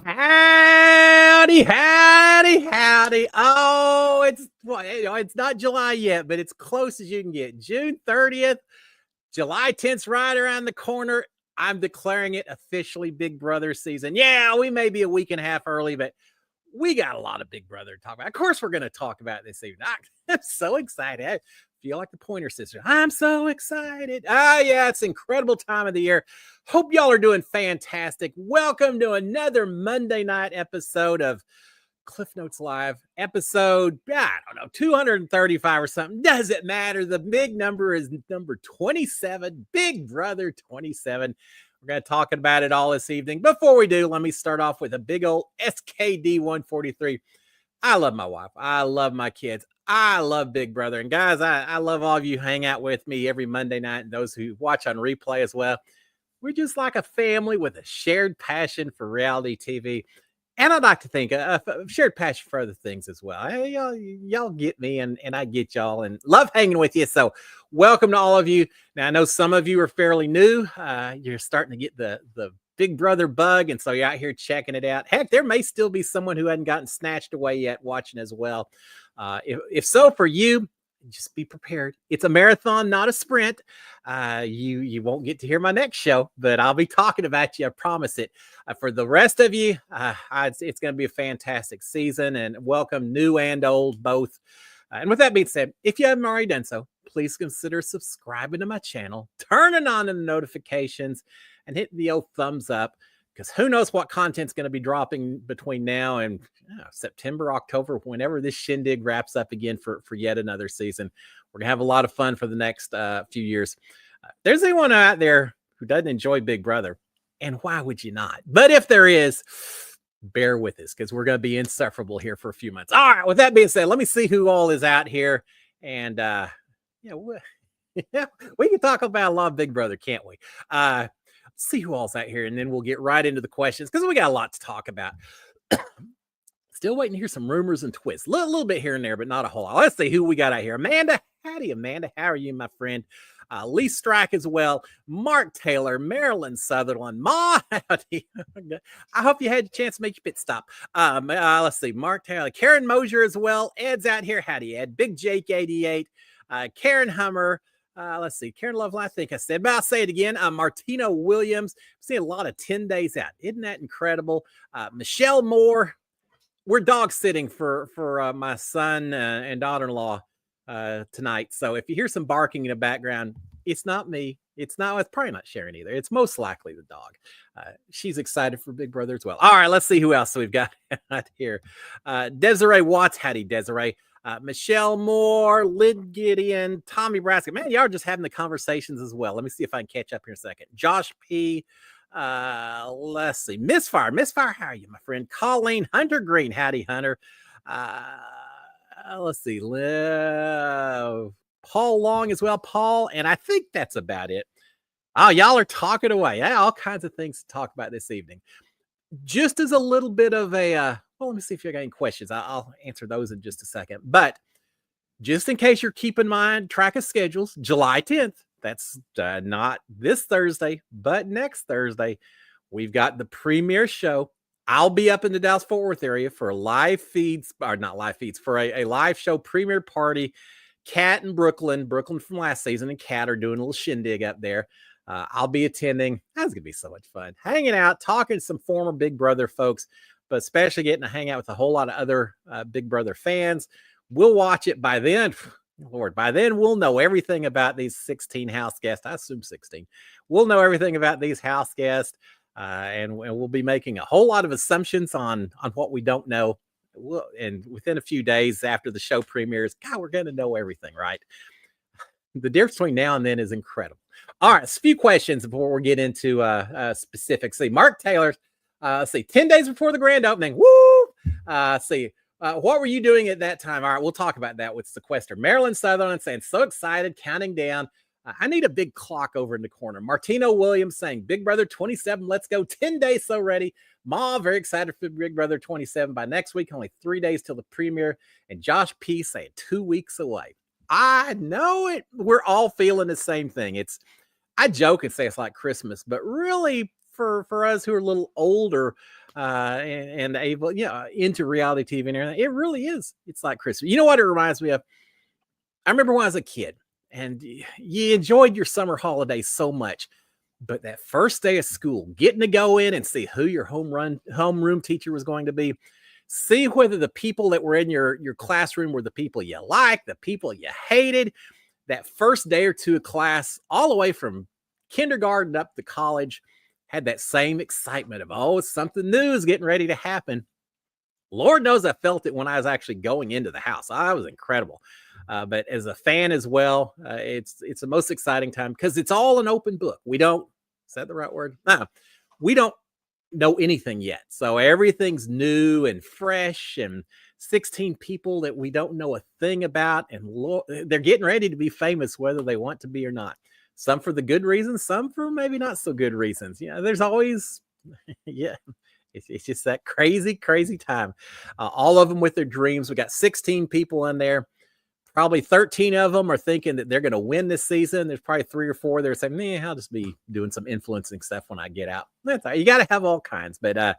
Howdy, howdy, howdy. Oh, it's not July yet, but it's close as you can get. June 30th, July 10th's right around the corner. I'm declaring it officially Big Brother season. Yeah, we may be a week and a half early, but we got a lot of Big Brother to talk about. Of course, we're going to talk about it this evening. I'm so excited. I feel like the Pointer Sisters. I'm so excited. Yeah, it's an incredible time of the year. Hope y'all are doing fantastic. Welcome to another Monday night episode of Cliff Notes Live, episode, I don't know, 235 or something. Doesn't matter. The big number is number 27, Big Brother 27. We're going to talk about it all this evening. Before we do, let me start off with a big old SKD 143. I love my wife. I love my kids. I love Big Brother. And guys, I love all of you who hang out with me every Monday night and those who watch on replay as well. We're just like a family with a shared passion for reality TV. And I'd like to think a shared passion for other things as well. Hey, y'all get me and I get y'all and love hanging with you. So welcome to all of you. Now, I know some of you are fairly new. You're starting to get the Big Brother bug. And so you're out here checking it out. Heck, there may still be someone who hadn't gotten snatched away yet watching as well. If so, for you, just be prepared. It's a marathon, not a sprint. You won't get to hear my next show, but I'll be talking about you. I promise it. For the rest of you, it's going to be a fantastic season, and welcome new and old both. And with that being said, if you haven't already done so, please consider subscribing to my channel, turning on the notifications, and hitting the old thumbs up. Because who knows what content's going to be dropping between now and September, October, whenever this shindig wraps up again for yet another season. We're going to have a lot of fun for the next few years. There's anyone out there who doesn't enjoy Big Brother, and why would you not? But if there is, bear with us because we're going to be insufferable here for a few months. All right, with that being said, let me see who all is out here. And, we can talk about a lot of Big Brother, can't we? See who all's out here, and then we'll get right into the questions because we got a lot to talk about. Still waiting to hear some rumors and twists. A little bit here and there, but not a whole lot. Let's see who we got out here. Amanda, howdy, Amanda. How are you, my friend? Lee Strike as well. Mark Taylor, Marilyn Sutherland. Ma, howdy. I hope you had a chance to make your pit stop. Let's see. Mark Taylor. Karen Mosier as well. Ed's out here. Howdy, Ed. Big Jake 88. Karen Hummer. Let's see. Karen Loveline, I think I said, but I'll say it again. Martino Williams. I'm seeing a lot of 10 days out. Isn't that incredible? Michelle Moore. We're dog sitting for my son and daughter-in-law tonight. So if you hear some barking in the background, it's not me. It's probably not Sharon either. It's most likely the dog. She's excited for Big Brother as well. All right, let's see who else we've got out here. Desiree Watts. Howdy, Desiree. Michelle Moore, Lynn Gideon, Tommy Braska. Man, y'all are just having the conversations as well. Let me see if I can catch up here in a second. Josh P. Let's see. Misfire, how are you, my friend? Colleen, Hunter Green. Howdy, Hunter. Let's see. Paul Long as well. Paul, and I think that's about it. Oh, y'all are talking away. Yeah, all kinds of things to talk about this evening. Just as a little bit of a let me see if you got any questions. I'll answer those in just a second. But just in case you're keeping track of schedules, July 10th, that's not this Thursday, but next Thursday, we've got the premiere show. I'll be up in the Dallas-Fort Worth area for live feeds, or not live feeds, for a live show premiere party. Kat and Brooklyn from last season, and Kat are doing a little shindig up there. I'll be attending. That's going to be so much fun. Hanging out, talking to some former Big Brother folks, but especially getting to hang out with a whole lot of other Big Brother fans. We'll watch it by then. Lord, by then we'll know everything about these 16 house guests. I assume 16. We'll know everything about these house guests, and we'll be making a whole lot of assumptions on what we don't know. And within a few days after the show premieres, God, we're going to know everything, right? The difference between now and then is incredible. All right, a few questions before we get into specifics. See, Mark Taylor, let's see, 10 days before the grand opening. Woo! Let's see, what were you doing at that time? All right, we'll talk about that with Sequester. Marilyn Sutherland saying, so excited, counting down. I need a big clock over in the corner. Martino Williams saying, Big Brother 27, let's go. 10 days, so ready. Ma, very excited for Big Brother 27. By next week, only 3 days till the premiere. And Josh P saying 2 weeks away. I know it. We're all feeling the same thing. I joke and say it's like Christmas, but really for us who are a little older, and able, into reality TV and everything. It really is. It's like Christmas. You know what it reminds me of? I remember when I was a kid and you enjoyed your summer holidays so much, but that first day of school, getting to go in and see who your homeroom teacher was going to be, see whether the people that were in your classroom were the people you liked, the people you hated. That first day or two of class, all the way from kindergarten up to college, had that same excitement of, oh, something new is getting ready to happen. Lord knows I felt it when I was actually going into the house. I was incredible. But as a fan as well, it's the most exciting time because it's all an open book. We don't, is that the right word? No, we don't know anything yet. So everything's new and fresh, and 16 people that we don't know a thing about. And they're getting ready to be famous, whether they want to be or not. Some for the good reasons, some for maybe not so good reasons. There's always, yeah. It's just that crazy, crazy time. All of them with their dreams. We got 16 people in there. Probably 13 of them are thinking that they're going to win this season. There's probably 3 or 4 that are saying, man, I'll just be doing some influencing stuff when I get out. That's right. You got to have all kinds. But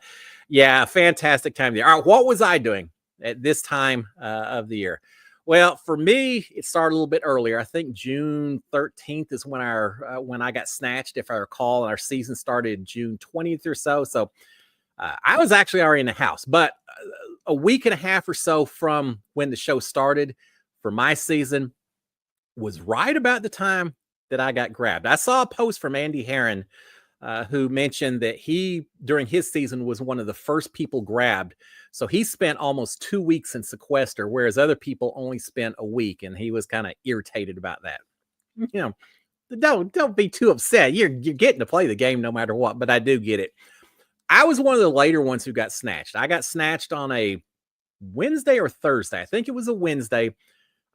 yeah, fantastic time there. All right, what was I doing at this time of the year? Well, for me, it started a little bit earlier. I think June 13th is when when I got snatched, if I recall, and our season started June 20th or so. So I was actually already in the house, but a week and a half or so from when the show started for my season was right about the time that I got grabbed. I saw a post from Andy Herron who mentioned that he, during his season, was one of the first people grabbed. So he spent almost 2 weeks in sequester, whereas other people only spent a week, and he was kind of irritated about that. Don't be too upset. You're getting to play the game no matter what, but I do get it. I was one of the later ones who got snatched. I got snatched on a Wednesday or Thursday. I think it was a Wednesday.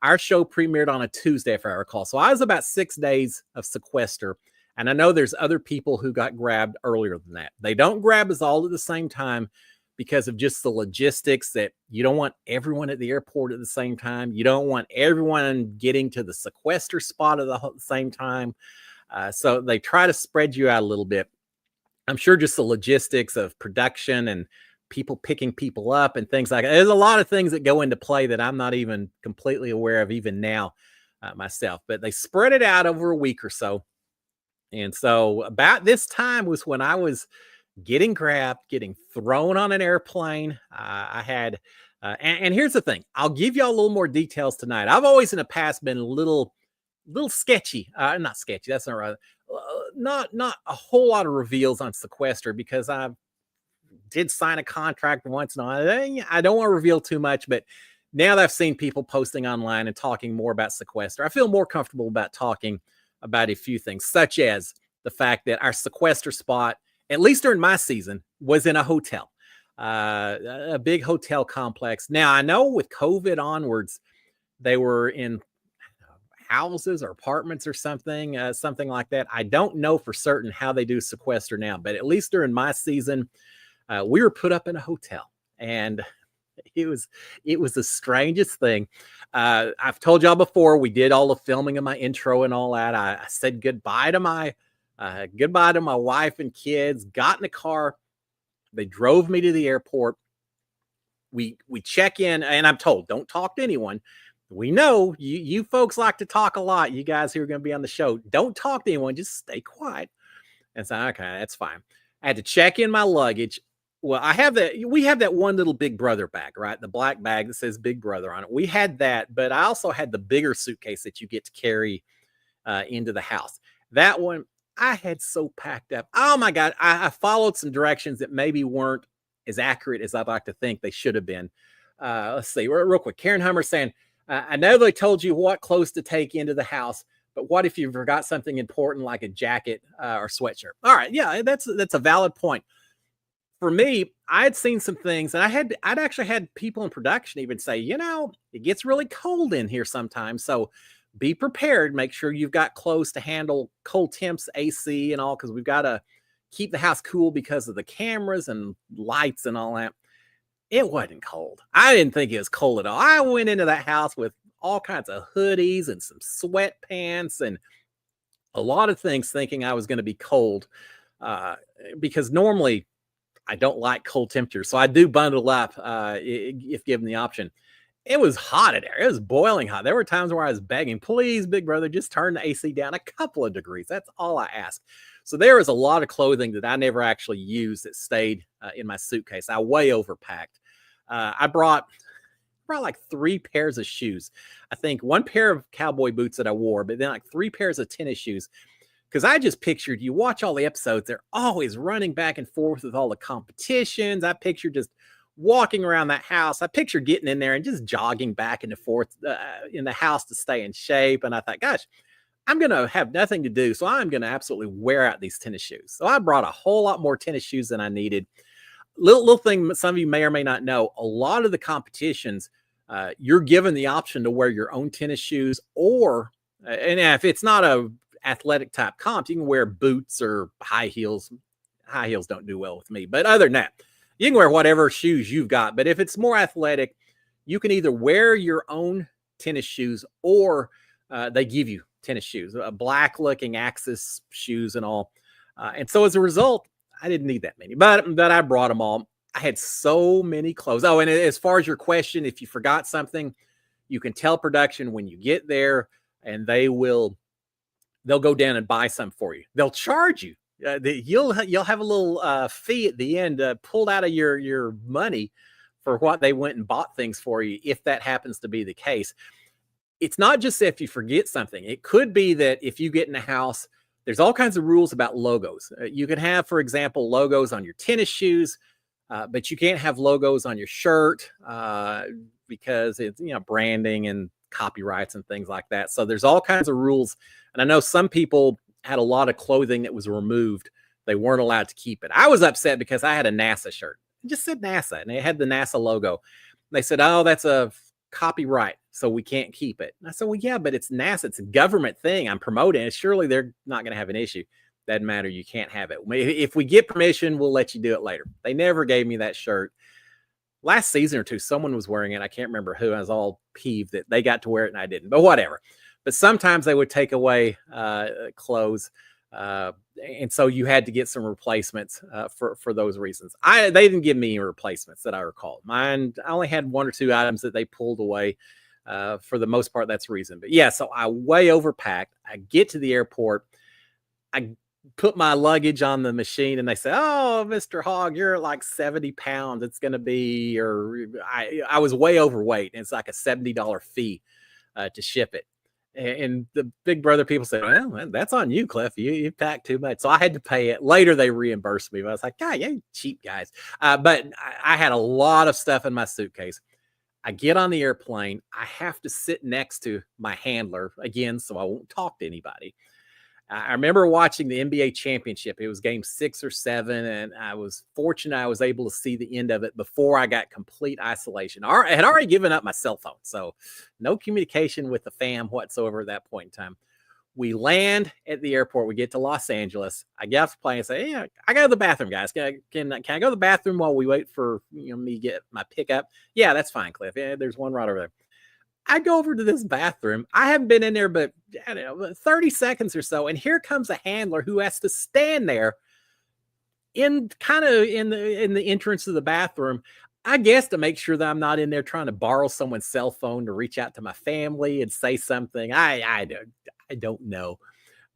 Our show premiered on a Tuesday, if I recall. So I was about 6 days of sequester. And I know there's other people who got grabbed earlier than that. They don't grab us all at the same time because of just the logistics that you don't want everyone at the airport at the same time. You don't want everyone getting to the sequester spot at the same time. So they try to spread you out a little bit. I'm sure just the logistics of production and people picking people up and things like that. There's a lot of things that go into play that I'm not even completely aware of even now myself, but they spread it out over a week or so. And so about this time was when I was getting grabbed, getting thrown on an airplane. I had, and here's the thing, I'll give y'all a little more details tonight. I've always in the past been a little sketchy, not sketchy. That's not right. Not a whole lot of reveals on sequester because I did sign a contract once and I don't want to reveal too much, but now that I've seen people posting online and talking more about sequester, I feel more comfortable about talking about a few things, such as the fact that our sequester spot, at least during my season, was in a hotel, a big hotel complex. Now I know with COVID onwards, they were in houses or apartments or something like that. I don't know for certain how they do sequester now, but at least during my season, we were put up in a hotel, and it was the strangest thing. I've told y'all before, we did all the filming of my intro and all that. I said goodbye to my wife and kids, got in the car. They drove me to the airport. We check in, and I'm told, don't talk to anyone. We know you folks like to talk a lot. You guys who are going to be on the show, don't talk to anyone. Just stay quiet. And so, okay, that's fine. I had to check in my luggage. Well, we have that one little Big Brother bag, right? The black bag that says Big Brother on it. We had that, but I also had the bigger suitcase that you get to carry into the house. That one I had so packed up. Oh my God. I followed some directions that maybe weren't as accurate as I'd like to think they should have been. Let's see, real quick. Karen Hummer saying, I know they told you what clothes to take into the house, but what if you forgot something important like a jacket or sweatshirt? All right. Yeah, that's a valid point. For me, I had seen some things, and I'd actually had people in production even say, it gets really cold in here sometimes. So be prepared. Make sure you've got clothes to handle cold temps, AC and all, because we've got to keep the house cool because of the cameras and lights and all that. It wasn't cold. I didn't think it was cold at all. I went into that house with all kinds of hoodies and some sweatpants and a lot of things thinking I was going to be cold because normally I don't like cold temperatures, so I do bundle up if given the option. It was hot in there. It was boiling hot. There were times where I was begging, please, big brother, just turn the AC down a couple of degrees. That's all I ask. So there was a lot of clothing that I never actually used that stayed in my suitcase. I way overpacked. I brought like 3 pairs of shoes. I think 1 pair of cowboy boots that I wore, but then like 3 pairs of tennis shoes. Because I just pictured, you watch all the episodes, they're always running back and forth with all the competitions. I pictured just walking around that house. I pictured getting in there and just jogging back and forth in the house to stay in shape. And I thought, gosh, I'm going to have nothing to do. So I'm going to absolutely wear out these tennis shoes. So I brought a whole lot more tennis shoes than I needed. Little thing some of you may or may not know, a lot of the competitions, you're given the option to wear your own tennis shoes, or, and if it's not a athletic type comp, you can wear boots or high heels. High heels don't do well with me, but other than that, you can wear whatever shoes you've got. But if it's more athletic, you can either wear your own tennis shoes, or they give you tennis shoes, black looking Axis shoes and all. And so as a result, I didn't need that many, but I brought them all. I had so many clothes. Oh, and as far as your question, if you forgot something, you can tell production when you get there, and they'll go down and buy some for you. They'll charge you. You'll have a little fee at the end pulled out of your money for what they went and bought things for you, if that happens to be the case. It's not just if you forget something. It could be that if you get in a house, there's all kinds of rules about logos. You can have, for example, logos on your tennis shoes, but you can't have logos on your shirt because it's, branding and copyrights and things like that. So there's all kinds of rules. And I know some people had a lot of clothing that was removed. They weren't allowed to keep it. I was upset because I had a NASA shirt. It just said NASA, and it had the NASA logo. They said, oh, that's a copyright, so we can't keep it. And I said, well, yeah, but it's NASA. It's a government thing. I'm promoting it. Surely they're not going to have an issue. Doesn't matter. You can't have it. If we get permission, we'll let you do it later. They never gave me that shirt. Last season or two, someone was wearing it. I can't remember who. I was all peeved that they got to wear it and I didn't, but whatever. But sometimes they would take away clothes. And so you had to get some replacements for those reasons. They didn't give me replacements that I recall. Mine, I only had 1 or 2 items that they pulled away. For the most part, that's the reason. But yeah, so I way overpacked. I get to the airport. I put my luggage on the machine, and they say, oh, Mr. Hogg, you're like 70 pounds. It's going to be, or I was way overweight. And it's like a $70 fee to ship it. And the big brother people said, well, that's on you, Cliff. You packed too much. So I had to pay it. Later, they reimbursed me. But I was like, God, you cheap guys. But I had a lot of stuff in my suitcase. I get on the airplane. I have to sit next to my handler again, so I won't talk to anybody. I remember watching the NBA championship. It was game 6 or 7, and I was fortunate I was able to see the end of it before I got complete isolation. I had already given up my cell phone, so no communication with the fam whatsoever at that point in time. We land at the airport. We get to Los Angeles. I get off the plane and say, "Yeah, I go to the bathroom, guys. Can I go to the bathroom while we wait for me to get my pickup?" Yeah, that's fine, Cliff. Yeah, there's one right over there. I go over to this bathroom. I haven't been in there, but I don't know, 30 seconds or so. And here comes a handler who has to stand there in the entrance of the bathroom, I guess, to make sure that I'm not in there trying to borrow someone's cell phone to reach out to my family and say something. I don't know.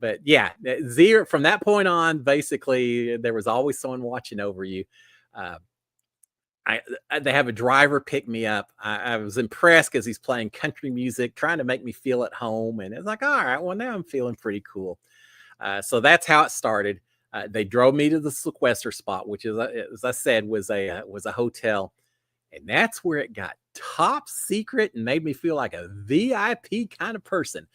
But yeah, zero from that point on, basically, there was always someone watching over you. They have a driver pick me up. I was impressed because he's playing country music, trying to make me feel at home. And it's like, all right, well, now I'm feeling pretty cool. So that's how it started. They drove me to the Sequester spot, which is, as I said, was a hotel. And that's where it got top secret and made me feel like a VIP kind of person,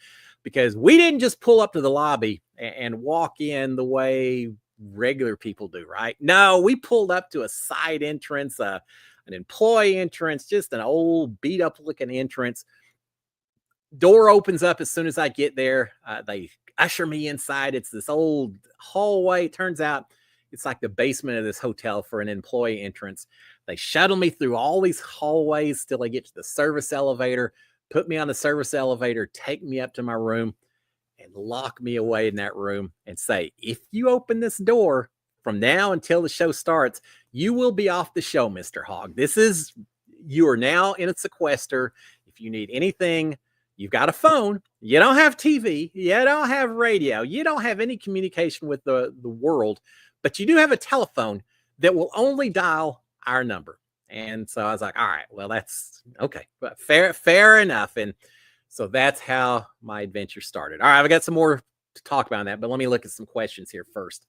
because we didn't just pull up to the lobby and walk in the way regular people do, right? No, we pulled up to a side entrance, an employee entrance, just an old beat up looking entrance. Door opens up as soon as I get there. They usher me inside. It's this old hallway. Turns out it's like the basement of this hotel for an employee entrance. They shuttle me through all these hallways till I get to the service elevator, put me on the service elevator, take me up to my room, and lock me away in that room and say, if you open this door from now until the show starts, you will be off the show, Mr. Hogg. You are now in a sequester. If you need anything, you've got a phone. You don't have TV. You don't have radio. You don't have any communication with the world, but you do have a telephone that will only dial our number. And so I was like, all right, well, that's okay, but fair enough. And so that's how my adventure started. All right, I've got some more to talk about that, but let me look at some questions here first.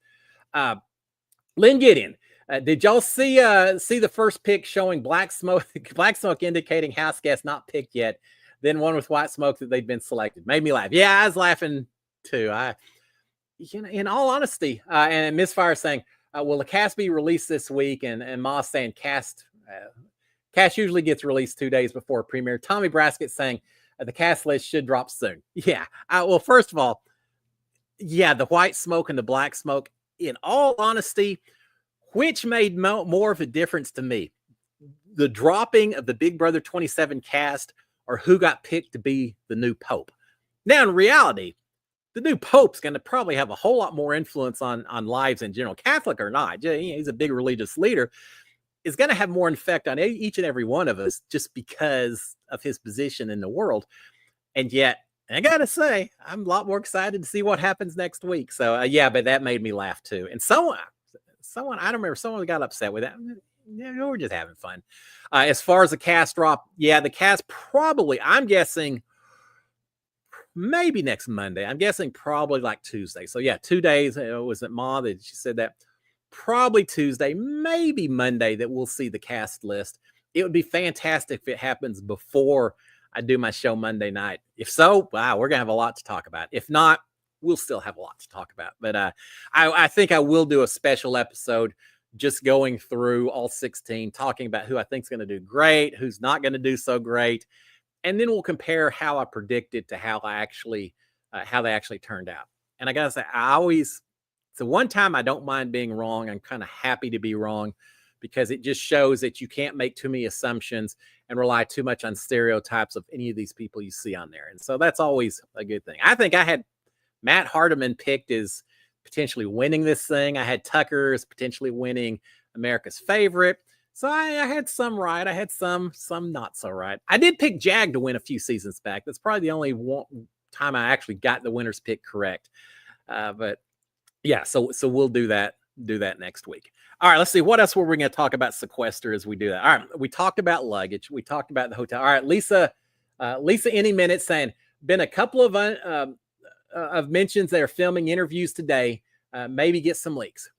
Lynn Gideon, did y'all see the first pic showing black smoke indicating house guest not picked yet, then one with white smoke that they'd been selected? Made me laugh. Yeah, I was laughing too. In all honesty, and Misfire saying, will the cast be released this week? And Moss saying cast usually gets released 2 days before premiere. Tommy Braskett saying the cast list should drop soon. Yeah. Well, first of all, yeah, the white smoke and the black smoke, in all honesty, which made more of a difference to me? The dropping of the Big Brother 27 cast, or who got picked to be the new Pope? Now, in reality, the new Pope's going to probably have a whole lot more influence on lives in general, Catholic or not. He's a big religious leader. Is going to have more effect on each and every one of us just because of his position in the world. And yet, I got to say, I'm a lot more excited to see what happens next week. So, yeah, but that made me laugh too. And someone, I don't remember, someone got upset with that. Yeah, we're just having fun. As far as the cast drop, yeah, the cast probably, I'm guessing, maybe next Monday. I'm guessing probably like Tuesday. So, yeah, 2 days. Was it Ma that she said that? Probably Tuesday, maybe Monday that we'll see the cast list. It would be fantastic if it happens before I do my show Monday night. If so, wow, we're going to have a lot to talk about. If not, we'll still have a lot to talk about. But I think I will do a special episode just going through all 16, talking about who I think is going to do great, who's not going to do so great. And then we'll compare how I predicted to how they actually turned out. And I got to say, it's the one time I don't mind being wrong. I'm kind of happy to be wrong because it just shows that you can't make too many assumptions and rely too much on stereotypes of any of these people you see on there. And so that's always a good thing. I think I had Matt Hardiman picked as potentially winning this thing. I had Tucker as potentially winning America's Favorite. So I had some right. I had some not so right. I did pick Jag to win a few seasons back. That's probably the only time I actually got the winner's pick correct. But yeah, so we'll do that next week. All right, let's see. What else were we going to talk about Sequester as we do that? All right, we talked about luggage. We talked about the hotel. All right, Lisa any minute saying, been a couple of mentions that are filming interviews today. Maybe get some leaks.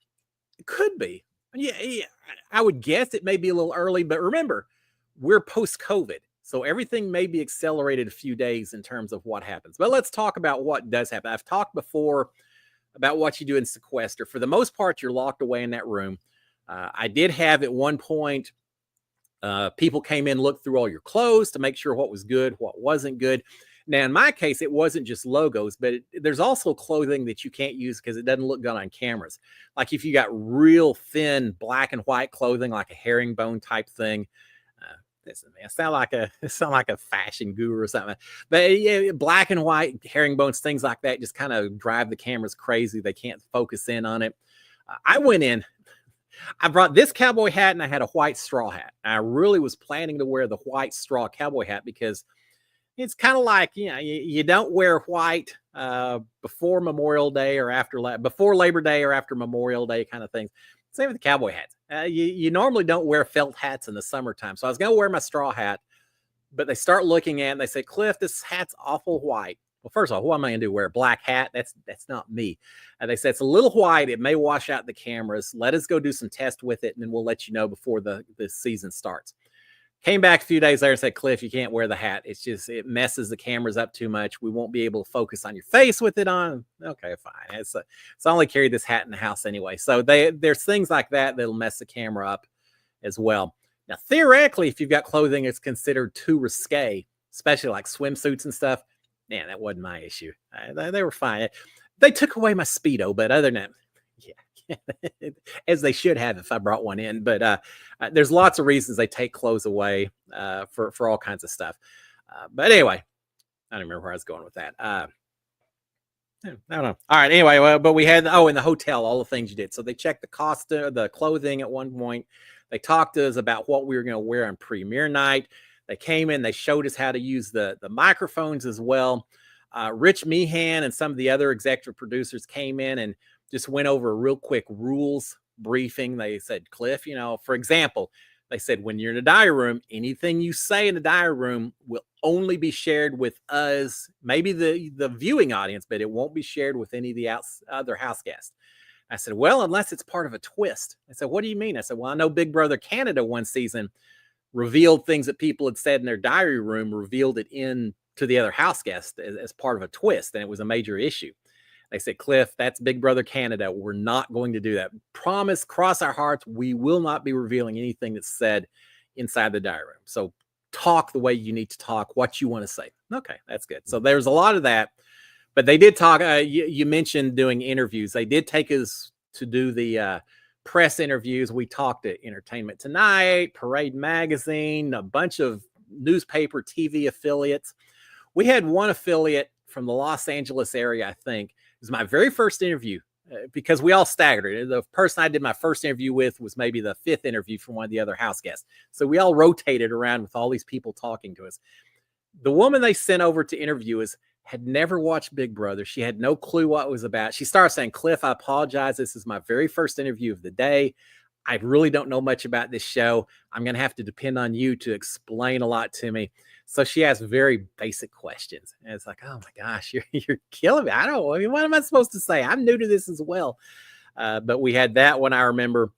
It could be. Yeah, I would guess it may be a little early, but remember, we're post-COVID. So everything may be accelerated a few days in terms of what happens. But let's talk about what does happen. I've talked before about what you do in Sequester. For the most part, you're locked away in that room. I did have at one point, people came in, looked through all your clothes to make sure what was good, what wasn't good. Now, in my case, it wasn't just logos, but there's also clothing that you can't use because it doesn't look good on cameras. Like if you got real thin black and white clothing, like a herringbone type thing, I sound like a fashion guru or something, but yeah, black and white herringbones, things like that, just kind of drive the cameras crazy. They can't focus in on it. I went in, I brought this cowboy hat and I had a white straw hat. I really was planning to wear the white straw cowboy hat because it's kind of like, you don't wear white before Memorial Day or before Labor Day or after Memorial Day kind of things. Same with the cowboy hats. You normally don't wear felt hats in the summertime. So I was going to wear my straw hat, but they start looking at it and they say, Cliff, this hat's awful white. Well, first of all, what am I going to do? Wear a black hat? That's not me. And they said, it's a little white. It may wash out the cameras. Let us go do some tests with it, and then we'll let you know before the season starts. Came back a few days later and said, Cliff, you can't wear the hat. It messes the cameras up too much. We won't be able to focus on your face with it on. Okay, fine. It's I only carry this hat in the house anyway. So there's things like that that'll mess the camera up as well. Now, theoretically, if you've got clothing that's considered too risque, especially like swimsuits and stuff, man, that wasn't my issue. They were fine. They took away my Speedo, but other than that, yeah, as they should have if I brought one in. But there's lots of reasons they take clothes away for all kinds of stuff. But anyway, I don't remember where I was going with that. I don't know. All right. Anyway, well, but we had in the hotel, all the things you did. So they checked the cost of the clothing at one point. They talked to us about what we were going to wear on premiere night. They came in. They showed us how to use the microphones as well. Rich Meehan and some of the other executive producers came in and just went over a real quick rules briefing. They said, Cliff, for example, they said, when you're in a diary room, anything you say in the diary room will only be shared with us, maybe the viewing audience, but it won't be shared with any of the other house guests. I said, well, unless it's part of a twist. I said, what do you mean? I said, well, I know Big Brother Canada one season revealed things that people had said in their diary room, revealed it in to the other house guests as part of a twist, and it was a major issue. They said, Cliff, that's Big Brother Canada. We're not going to do that. Promise, cross our hearts, we will not be revealing anything that's said inside the diary room. So talk the way you need to talk, what you want to say. Okay, that's good. So there's a lot of that. But they did talk. You mentioned doing interviews. They did take us to do the press interviews. We talked at Entertainment Tonight, Parade Magazine, a bunch of newspaper, TV affiliates. We had one affiliate from the Los Angeles area, I think. It was my very first interview because we all staggered. The person I did my first interview with was maybe the fifth interview from one of the other house guests. So we all rotated around with all these people talking to us. The woman they sent over to interview us had never watched Big Brother. She had no clue what it was about. She started saying, Cliff, I apologize. This is my very first interview of the day. I really don't know much about this show. I'm going to have to depend on you to explain a lot to me. So she asked very basic questions. And it's like, oh my gosh, you're killing me. I mean, what am I supposed to say? I'm new to this as well. But we had that one. I remember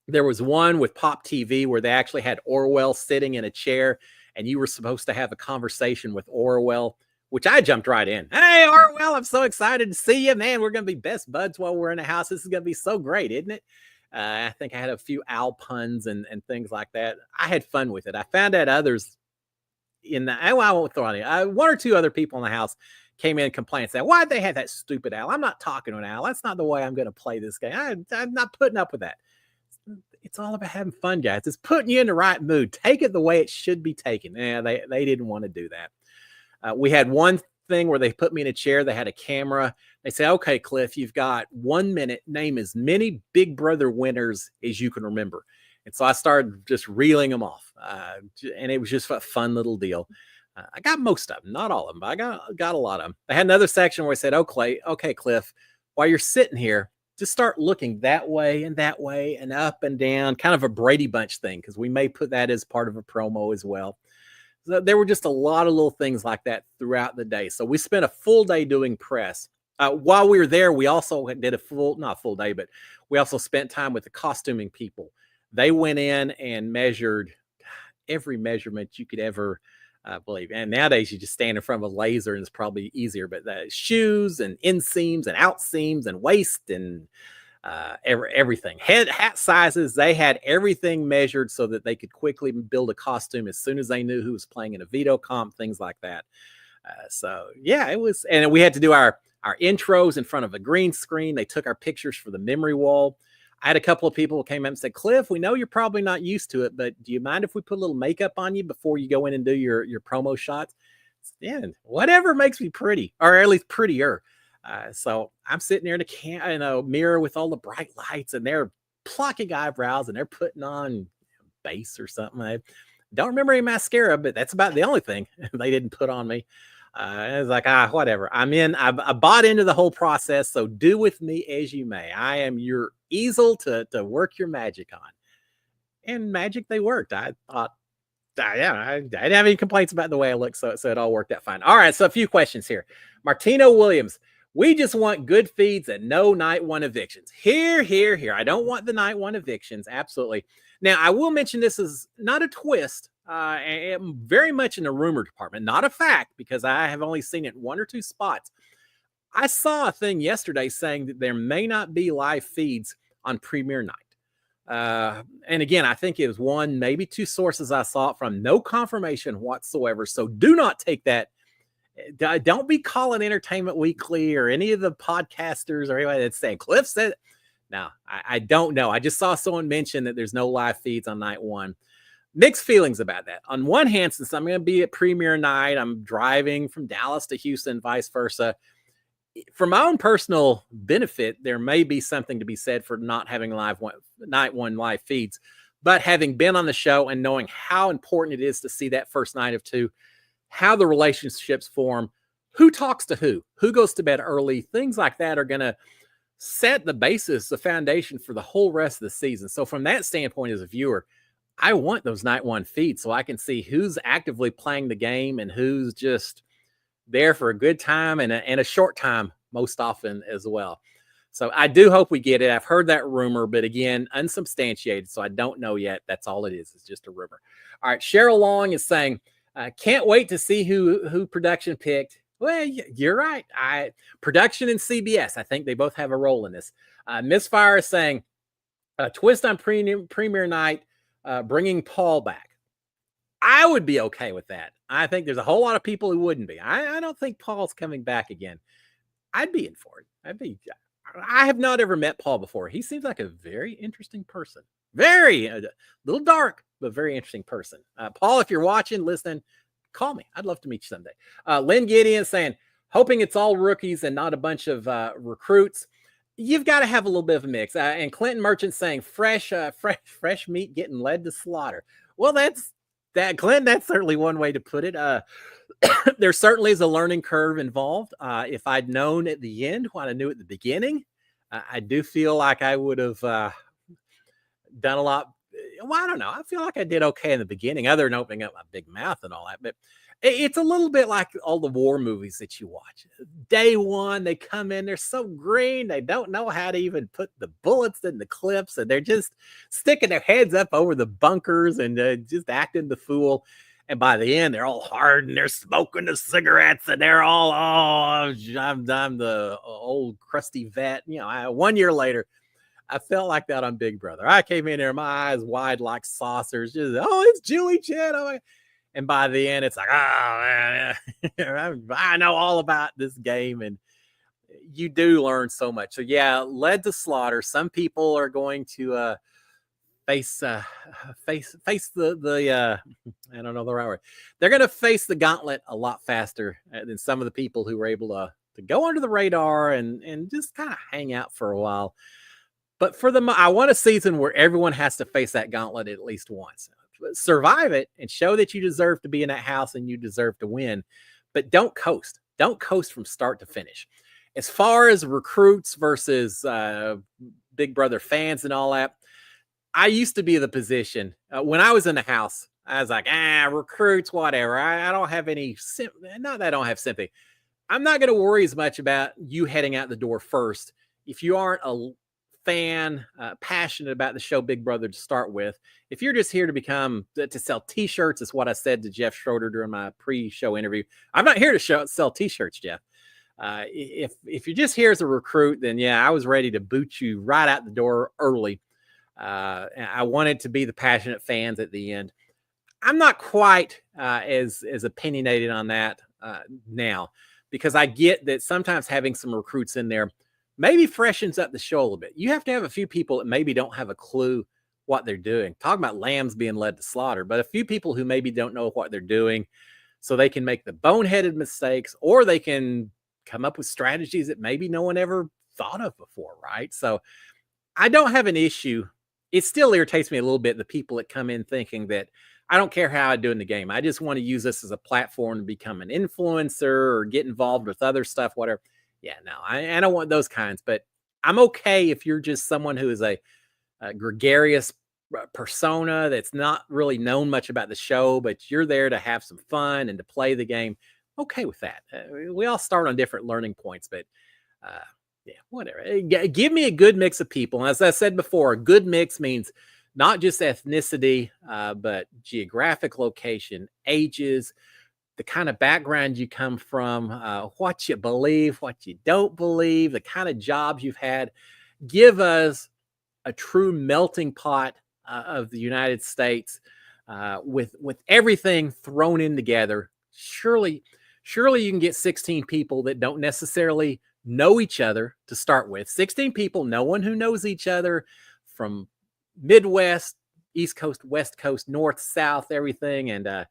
there was one with Pop TV where they actually had Orwell sitting in a chair and you were supposed to have a conversation with Orwell, which I jumped right in. Hey, Orwell, I'm so excited to see you, man. We're going to be best buds while we're in the house. This is going to be so great, isn't it? I think I had a few owl puns and things like that. I had fun with it. I found out others I won't throw on one or two other people in the house came in and complained, saying, why'd they have that stupid owl? I'm not talking to an owl. That's not the way I'm going to play this game. I'm not putting up with that. It's all about having fun, guys. It's putting you in the right mood. Take it the way it should be taken. Yeah, they didn't want to do that. We had one thing where they put me in a chair. They had a camera. They said, okay, Cliff, you've got 1 minute. Name as many Big Brother winners as you can remember. And so I started just reeling them off. And it was just a fun little deal. I got most of them, not all of them, but I got a lot of them. I had another section where I said, okay, Cliff, while you're sitting here, just start looking that way and up and down, kind of a Brady Bunch thing, because we may put that as part of a promo as well. So there were just a lot of little things like that throughout the day. So we spent a full day doing press. While we were there, we also did not full day, but we also spent time with the costuming people. They went in and measured every measurement you could ever believe. And nowadays you just stand in front of a laser and it's probably easier, but the shoes and inseams and outseams and waist and everything, hat sizes, they had everything measured so that they could quickly build a costume as soon as they knew who was playing in a veto comp, things like that. So yeah, it was, and we had to do our intros in front of a green screen. They took our pictures for the memory wall. I had a couple of people who came up and said, Cliff, we know you're probably not used to it, but do you mind if we put a little makeup on you before you go in and do your promo shots? Yeah, whatever makes me pretty, or at least prettier. So I'm sitting there in a mirror with all the bright lights, and they're plucking eyebrows, and they're putting on base or something. I don't remember any mascara, but that's about the only thing they didn't put on me. It was like, whatever. I bought into the whole process. So do with me as you may. I am your easel to work your magic on. And magic, they worked. I thought, I didn't have any complaints about the way I looked. So it all worked out fine. All right. So a few questions here. Martino Williams. We just want good feeds and no night one evictions. Here. I don't want the night one evictions. Absolutely. Now, I will mention this is not a twist. Very much in the rumor department, not a fact, because I have only seen it in one or two spots. I saw a thing yesterday saying that there may not be live feeds on premiere night. And again, I think it was one, maybe two sources I saw it from, no confirmation whatsoever. So do not take that. Don't be calling Entertainment Weekly or any of the podcasters or anybody that's saying Cliff said. No, I don't know. I just saw someone mention that there's no live feeds on night one. Mixed feelings about that. On one hand, since I'm going to be at premiere night, I'm driving from Dallas to Houston, vice versa. for my own personal benefit, there may be something to be said for not having night one live feeds, but having been on the show and knowing how important it is to see that first night of two, how the relationships form, who talks to who goes to bed early, things like that are going to set the basis, the foundation for the whole rest of the season. So from that standpoint, as a viewer, I want those night one feeds so I can see who's actively playing the game and who's just there for a good time and a short time most often as well. So I do hope we get it. I've heard that rumor, but again, unsubstantiated. So I don't know yet. That's all it is. It's just a rumor. All right. Cheryl Long is saying, can't wait to see who production picked. Well, you're right. Production and CBS, I think they both have a role in this. Misfire is saying, a twist on premiere night, bringing Paul back. I would be okay with that. I think there's a whole lot of people who wouldn't be. I don't think Paul's coming back again. I'd be in for it. I have not ever met Paul before. He seems like a very interesting person. Very a little dark, but very interesting person. Paul, if you're watching, listening, call me. I'd love to meet you someday. Lynn Gideon saying, hoping it's all rookies and not a bunch of recruits. You've got to have a little bit of a mix. And Clinton Merchant saying fresh meat getting led to slaughter. Well, Glenn, that's certainly one way to put it. There certainly is a learning curve involved. If I'd known at the end what I knew at the beginning, I do feel like I would have done a lot. Well, I don't know. I feel like I did okay in the beginning, other than opening up my big mouth and all that. But it's a little bit like all the war movies that you watch. Day one, they come in, they're so green, they don't know how to even put the bullets in the clips, and they're just sticking their heads up over the bunkers and just acting the fool. And by the end, they're all hard and they're smoking the cigarettes and they're all, I'm the old crusty vet. 1 year later, I felt like that on Big Brother. I came in there, my eyes wide like saucers, just, it's Julie Chen. Oh my. And by the end, it's like, oh, man, I know all about this game. And you do learn so much. So, yeah, led to slaughter. Some people are going to face the I don't know the right word. They're going to face the gauntlet a lot faster than some of the people who were able to go under the radar and just kind of hang out for a while. But I want a season where everyone has to face that gauntlet at least once. Survive it and show that you deserve to be in that house and you deserve to win, but don't coast. Don't coast from start to finish. As far as recruits versus Big Brother fans and all that, I used to be in the position when I was in the house. I was like, recruits, whatever. I don't have any, not that I don't have sympathy. I'm not going to worry as much about you heading out the door first. If you aren't a fan, passionate about the show Big Brother to start with, if you're just here to sell t-shirts, is what I said to Jeff Schroeder during my pre-show interview. I'm not here to sell t-shirts, Jeff. If you're just here as a recruit, then yeah, I was ready to boot you right out the door early. I wanted to be the passionate fans at the end. I'm not quite as opinionated on that now, because I get that sometimes having some recruits in there maybe freshens up the show a little bit. You have to have a few people that maybe don't have a clue what they're doing. Talking about lambs being led to slaughter, but a few people who maybe don't know what they're doing, so they can make the boneheaded mistakes, or they can come up with strategies that maybe no one ever thought of before, right? So I don't have an issue. It still irritates me a little bit, the people that come in thinking that I don't care how I do in the game. I just want to use this as a platform to become an influencer or get involved with other stuff, whatever. Yeah, no, I don't want those kinds, but I'm okay if you're just someone who is a gregarious persona that's not really known much about the show, but you're there to have some fun and to play the game. Okay with that. We all start on different learning points, but yeah, whatever. Give me a good mix of people. And as I said before, a good mix means not just ethnicity, but geographic location, ages, the kind of background you come from, what you believe, what you don't believe, the kind of jobs you've had. Give us a true melting pot of the United States with everything thrown in together. Surely you can get 16 people that don't necessarily know each other to start with. 16 people, no one who knows each other, from Midwest, East Coast, West Coast, North, South, everything. And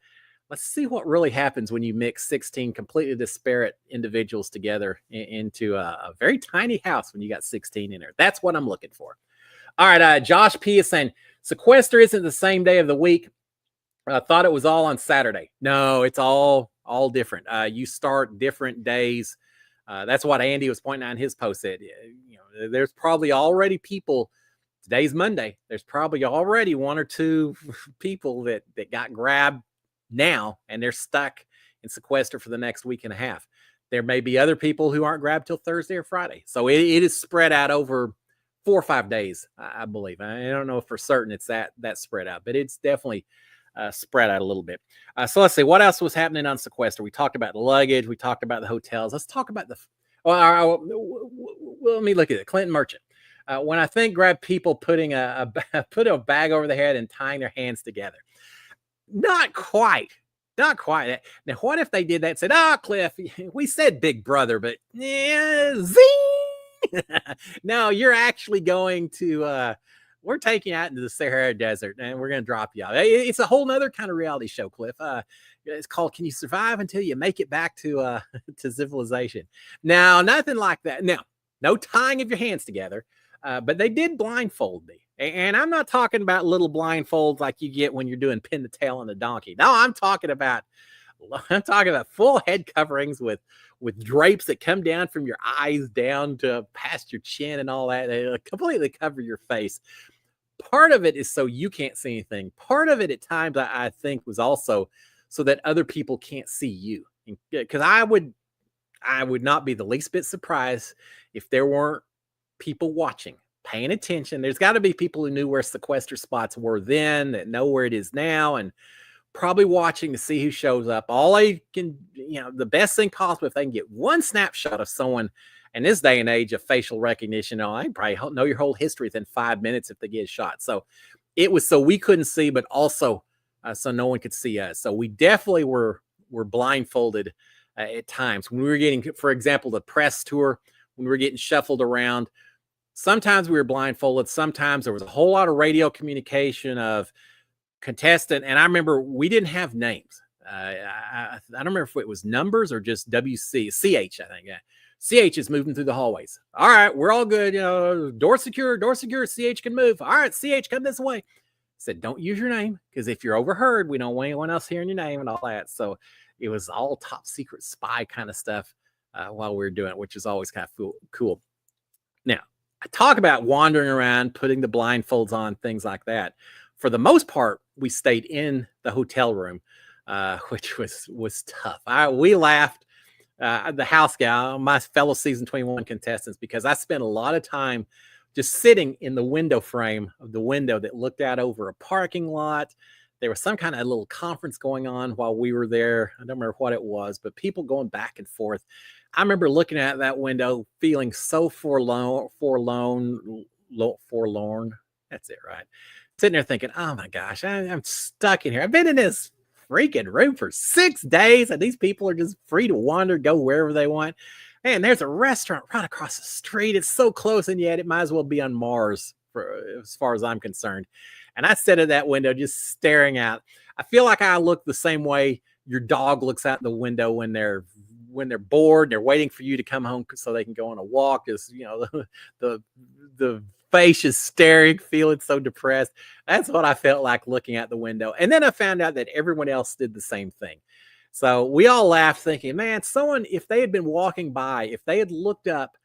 let's see what really happens when you mix 16 completely disparate individuals together into a very tiny house when you got 16 in there. That's what I'm looking for. All right, Josh P is saying Sequester isn't the same day of the week. I thought it was all on Saturday. No, it's all different. You start different days. That's what Andy was pointing out in his post. Said, you know, there's probably already people. Today's Monday. There's probably already one or two people that got grabbed now, and they're stuck in Sequester for the next week and a half. There may be other people who aren't grabbed till Thursday or Friday. So it is spread out over 4 or 5 days, I believe. I don't know if for certain it's that spread out, but it's definitely spread out a little bit. So let's see what else was happening on Sequester. We talked about the luggage. We talked about the hotels. Let's talk about well, let me look at it. Clinton Merchant. When I think grab people putting put a bag over their head and tying their hands together. Not quite. Not quite. Now, what if they did that and said, Cliff, we said big brother, but yeah, zing. No, you're actually going to, we're taking you out into the Sahara Desert and we're going to drop you out. It's a whole nother kind of reality show, Cliff. It's called Can You Survive Until You Make It Back to Civilization? Now, nothing like that. Now, no tying of your hands together. But they did blindfold me. And I'm not talking about little blindfolds like you get when you're doing pin the tail on a donkey. No, I'm talking about full head coverings with drapes that come down from your eyes down to past your chin and all that. They completely cover your face. Part of it is so you can't see anything. Part of it at times I think was also so that other people can't see you. Because I would not be the least bit surprised if there weren't people watching, paying attention. There's got to be people who knew where sequester spots were then, that know where it is now, and probably watching to see who shows up. All I can, the best thing possible, if they can get one snapshot of someone in this day and age of facial recognition, I probably know your whole history within 5 minutes if they get shot. So it was so we couldn't see, but also so no one could see us. So we definitely were blindfolded at times. When we were getting, for example, the press tour, when we were getting shuffled around, sometimes we were blindfolded. Sometimes there was a whole lot of radio communication of contestant. And I remember we didn't have names. I don't remember if it was numbers or just CH, I think. Yeah. CH is moving through the hallways. All right, we're all good. Door secure. CH can move. All right, CH, come this way. Said, don't use your name, because if you're overheard, we don't want anyone else hearing your name and all that. So it was all top secret spy kind of stuff while we were doing it, which is always kind of cool. Now, I talk about wandering around, putting the blindfolds on, things like that. For the most part, we stayed in the hotel room, which was tough. We laughed, the house gal, my fellow season 21 contestants, because I spent a lot of time just sitting in the window frame of the window that looked out over a parking lot. There was some kind of little conference going on while we were there. I don't remember what it was, but people going back and forth. I remember looking at that window, feeling so forlorn. That's it, right? Sitting there thinking, oh my gosh, I'm stuck in here. I've been in this freaking room for 6 days, and these people are just free to wander, go wherever they want. And there's a restaurant right across the street. It's so close, and yet it might as well be on Mars, as far as I'm concerned. And I sat at that window just staring out. I feel like I look the same way your dog looks out the window when they're bored and they're waiting for you to come home so they can go on a walk. Is the face is staring, feeling so depressed. That's what I felt like looking out the window. And then I found out that everyone else did the same thing. So we all laughed, thinking, man, someone, if they had been walking by, if they had looked up,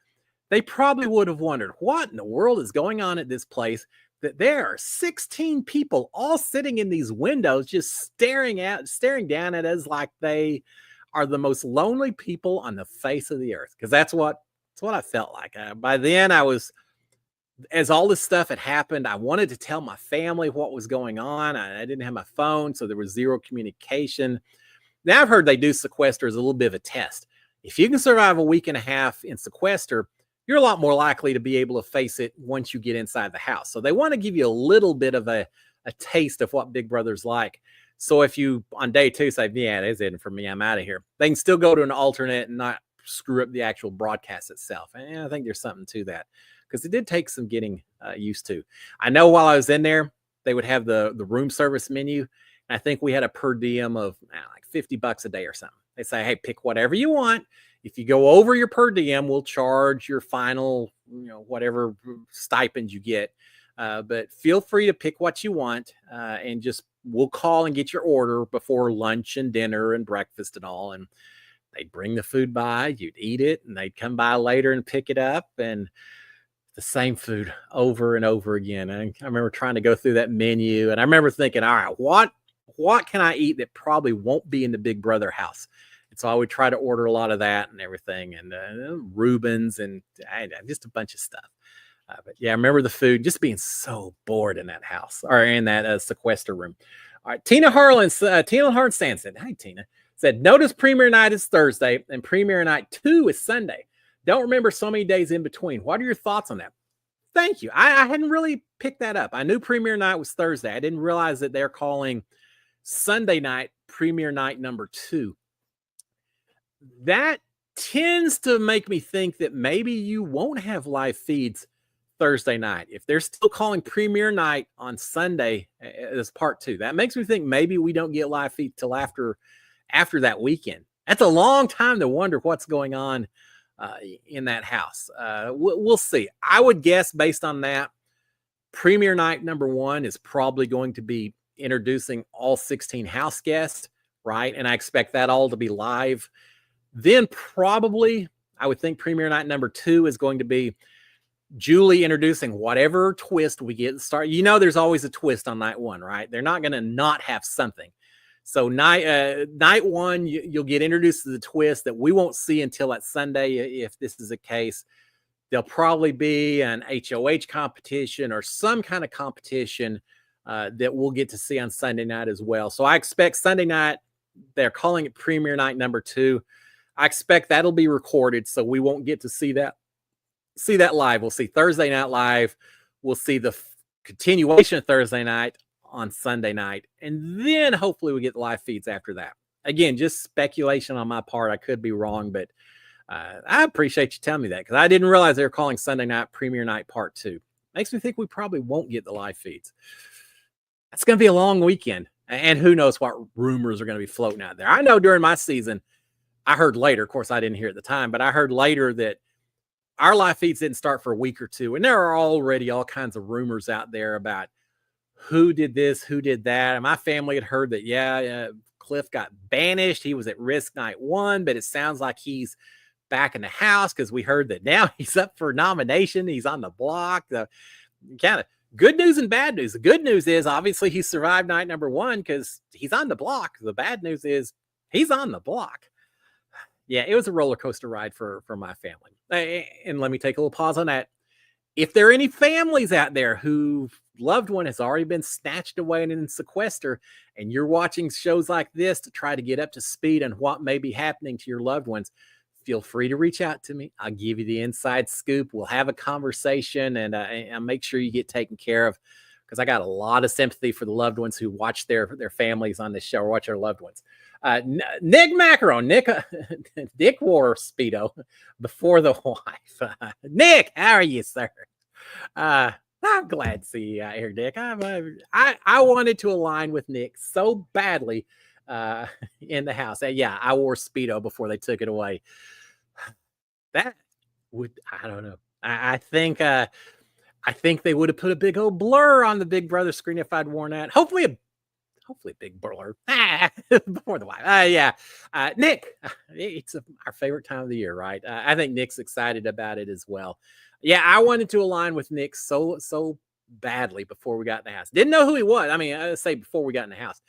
they probably would have wondered, what in the world is going on at this place? That there are 16 people all sitting in these windows, just staring down at us like they are the most lonely people on the face of the earth. Because that's what I felt like. By then, as all this stuff had happened, I wanted to tell my family what was going on. I didn't have my phone, so there was zero communication. Now I've heard they do sequester as a little bit of a test. If you can survive a week and a half in sequester, you're a lot more likely to be able to face it once you get inside the house. So they want to give you a little bit of a taste of what Big Brother's like. So if you, on day 2, say, yeah, that's it for me, I'm out of here, they can still go to an alternate and not screw up the actual broadcast itself. And I think there's something to that, because it did take some getting used to. I know while I was in there, they would have the room service menu, And I think we had a per diem of like $50 a day or something. They say, hey, pick whatever you want. If you go over your per diem, we'll charge your final, whatever stipend you get. But feel free to pick what you want, and just we'll call and get your order before lunch and dinner and breakfast and all. And they'd bring the food by, you'd eat it, and they'd come by later and pick it up, and the same food over and over again. And I remember trying to go through that menu, and I remember thinking, all right, what can I eat that probably won't be in the Big Brother house? And so I would try to order a lot of that and everything, and Reubens and just a bunch of stuff. But yeah, I remember the food, just being so bored in that house or in that sequester room. All right, Tina Harlan said, hi, Tina, said, notice premiere night is Thursday and premiere night 2 is Sunday. Don't remember so many days in between. What are your thoughts on that? Thank you. I hadn't really picked that up. I knew premiere night was Thursday. I didn't realize that they're calling Sunday night premiere night number 2. That tends to make me think that maybe you won't have live feeds Thursday night. If they're still calling premiere night on Sunday as part 2, that makes me think maybe we don't get live feed till after that weekend. That's a long time to wonder what's going on in that house. We'll see. I would guess based on that, premiere night number 1 is probably going to be introducing all 16 house guests, right? And I expect that all to be live. Then probably, I would think premiere night number 2 is going to be Julie introducing whatever twist we get start. There's always a twist on night 1, right? They're not going to not have something. So night 1, you'll get introduced to the twist that we won't see until that Sunday. If this is the case, there'll probably be an HOH competition or some kind of competition that we'll get to see on Sunday night as well. So I expect Sunday night, they're calling it premiere night number 2. I expect that'll be recorded, so we won't get to see that live. We'll see Thursday night live. We'll see the continuation of Thursday night on Sunday night, and then hopefully we get live feeds after that. Again, just speculation on my part. I could be wrong, but I appreciate you telling me that, because I didn't realize they were calling Sunday night premiere night part 2. Makes me think we probably won't get the live feeds. That's going to be a long weekend, and who knows what rumors are going to be floating out there. I know during my season, I heard later, of course I didn't hear at the time, but I heard later that our live feeds didn't start for a week or 2, and there are already all kinds of rumors out there about who did this, who did that. And my family had heard that, Cliff got banished. He was at risk night 1, but it sounds like he's back in the house, because we heard that now he's up for nomination. He's on the block. The kind of good news and bad news. The good news is obviously he survived night number 1 because he's on the block. The bad news is he's on the block. Yeah, it was a roller coaster ride for my family. And let me take a little pause on that. If there are any families out there whose loved one has already been snatched away and in sequester, and you're watching shows like this to try to get up to speed on what may be happening to your loved ones, feel free to reach out to me. I'll give you the inside scoop. We'll have a conversation, and I'll make sure you get taken care of, because I got a lot of sympathy for the loved ones who watch their families on this show or watch their loved ones. Nick Macaron, Dick wore Speedo before the wife. Nick, how are you, sir? I'm glad to see you out here, Dick. I wanted to align with Nick so badly in the house. Yeah, I wore Speedo before they took it away. That would, I don't know. I think they would have put a big old blur on the Big Brother screen if I'd worn that. Hopefully a big blur before the wife. Nick, it's our favorite time of the year, right? I think Nick's excited about it as well. Yeah, I wanted to align with Nick so badly before we got in the house. Didn't know who he was. I mean, I say before we got in the house.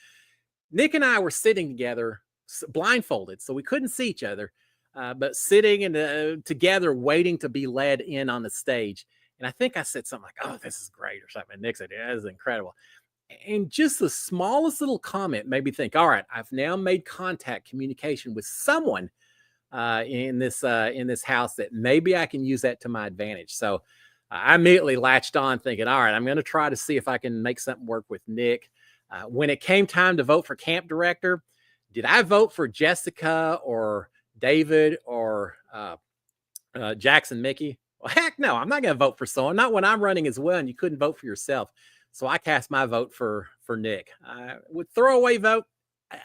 Nick and I were sitting together, blindfolded, so we couldn't see each other, but sitting and together, waiting to be led in on the stage. And I think I said something like, "Oh, this is great," or something. And Nick said, "Yeah, this is incredible." And just the smallest little comment made me think, all right, I've now made communication with someone in this house that maybe I can use that to my advantage. So I immediately latched on thinking, all right, I'm going to try to see if I can make something work with Nick. When it came time to vote for camp director, did I vote for Jessica or David or Jackson Mickey? Well, heck no, I'm not going to vote for someone, not when I'm running as well and you couldn't vote for yourself. So I cast my vote for Nick. Would throwaway vote?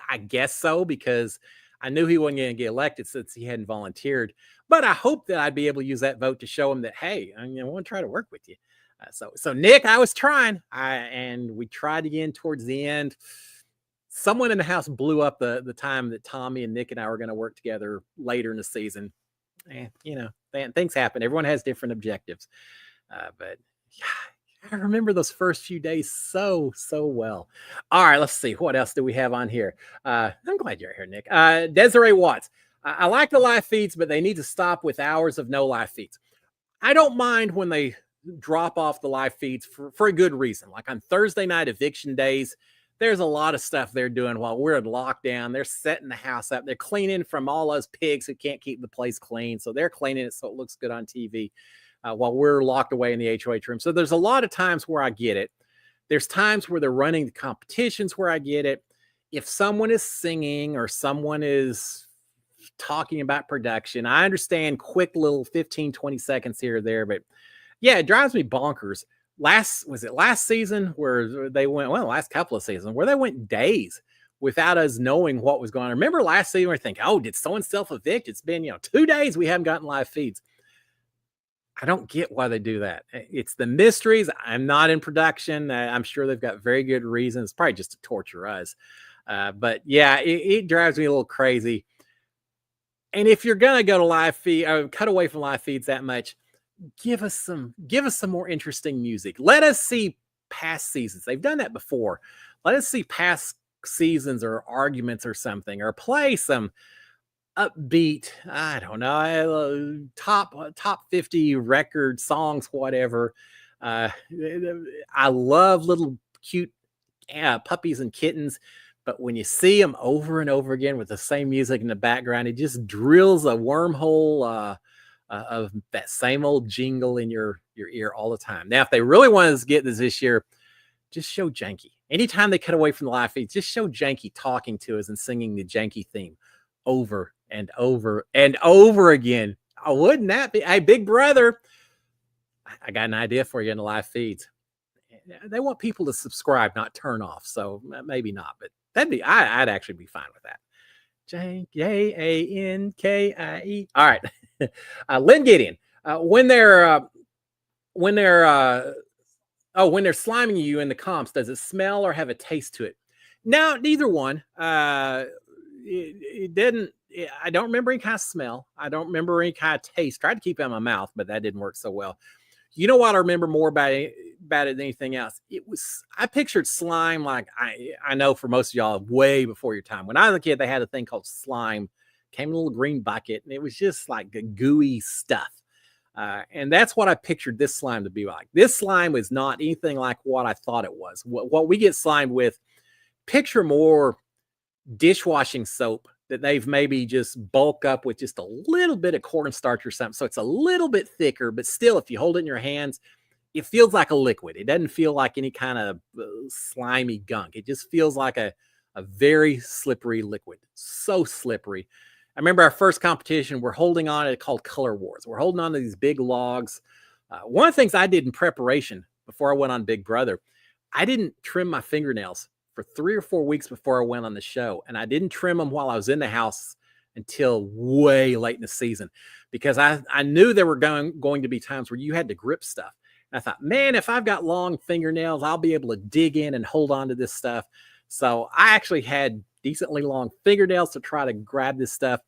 I guess so, because I knew he wasn't going to get elected since he hadn't volunteered. But I hope that I'd be able to use that vote to show him that, hey, I want to try to work with you. So Nick, I was trying, and we tried again towards the end. Someone in the house blew up the time that Tommy and Nick and I were going to work together later in the season. And things happen. Everyone has different objectives. But yeah, I remember those first few days so well. All right, let's see. What else do we have on here? I'm glad you're here, Nick. Desiree Watts. I like the live feeds, but they need to stop with hours of no live feeds. I don't mind when they drop off the live feeds for a good reason. Like on Thursday night eviction days, there's a lot of stuff they're doing while we're in lockdown. They're setting the house up. They're cleaning from all those pigs who can't keep the place clean. So they're cleaning it so it looks good on TV while we're locked away in the HOH room. So there's a lot of times where I get it. There's times where they're running the competitions where I get it. If someone is singing or someone is talking about production, I understand quick little 15, 20 seconds here or there, but yeah, it drives me bonkers. Last season where they went, well, last couple of seasons where they went days without us knowing what was going on. Remember last season we think, oh, did someone self-evict? It's been, 2 days we haven't gotten live feeds. I don't get why they do that. It's the mysteries. I'm not in production. I'm sure they've got very good reasons, probably just to torture us. But yeah, it drives me a little crazy. And if you're going to go to live feed or cut away from live feeds that much, give us some more interesting music. Let us see past seasons. They've done that before. Let us see past seasons or arguments or something, or play some upbeat, I don't know, top 50 record songs, whatever. I love little cute puppies and kittens, but when you see them over and over again with the same music in the background, it just drills a wormhole of that same old jingle in your ear all the time. Now, if they really want us to get this year, just show Janky. Anytime they cut away from the live feeds, just show Janky talking to us and singing the Janky theme over and over and over again. Oh, wouldn't that be? Hey, Big Brother, I got an idea for you in the live feeds. They want people to subscribe, not turn off. So maybe not, but I'd actually be fine with that. Jankie. All right. Lynn Gideon. When they're sliming you in the comps, does it smell or have a taste to it? No, neither one. It didn't. I don't remember any kind of smell. I don't remember any kind of taste. Tried to keep it in my mouth, but that didn't work so well. You know what I remember more about it than anything else? I pictured slime like I know for most of y'all way before your time. When I was a kid, they had a thing called slime. Came in a little green bucket, and it was just like gooey stuff. And that's what I pictured this slime to be like. This slime is not anything like what I thought it was. What we get slimed with, picture more dishwashing soap that they've maybe just bulk up with just a little bit of cornstarch or something. So it's a little bit thicker, but still, if you hold it in your hands, it feels like a liquid. It doesn't feel like any kind of slimy gunk. It just feels like a very slippery liquid. So slippery. I remember our first competition, we're holding on to it called Color Wars. We're holding on to these big logs. One of the things I did in preparation before I went on Big Brother, I didn't trim my fingernails for 3 or 4 weeks before I went on the show. And I didn't trim them while I was in the house until way late in the season, because I knew there were going to be times where you had to grip stuff. And I thought, man, if I've got long fingernails, I'll be able to dig in and hold on to this stuff. So I actually had decently long fingernails to try to grab this stuff.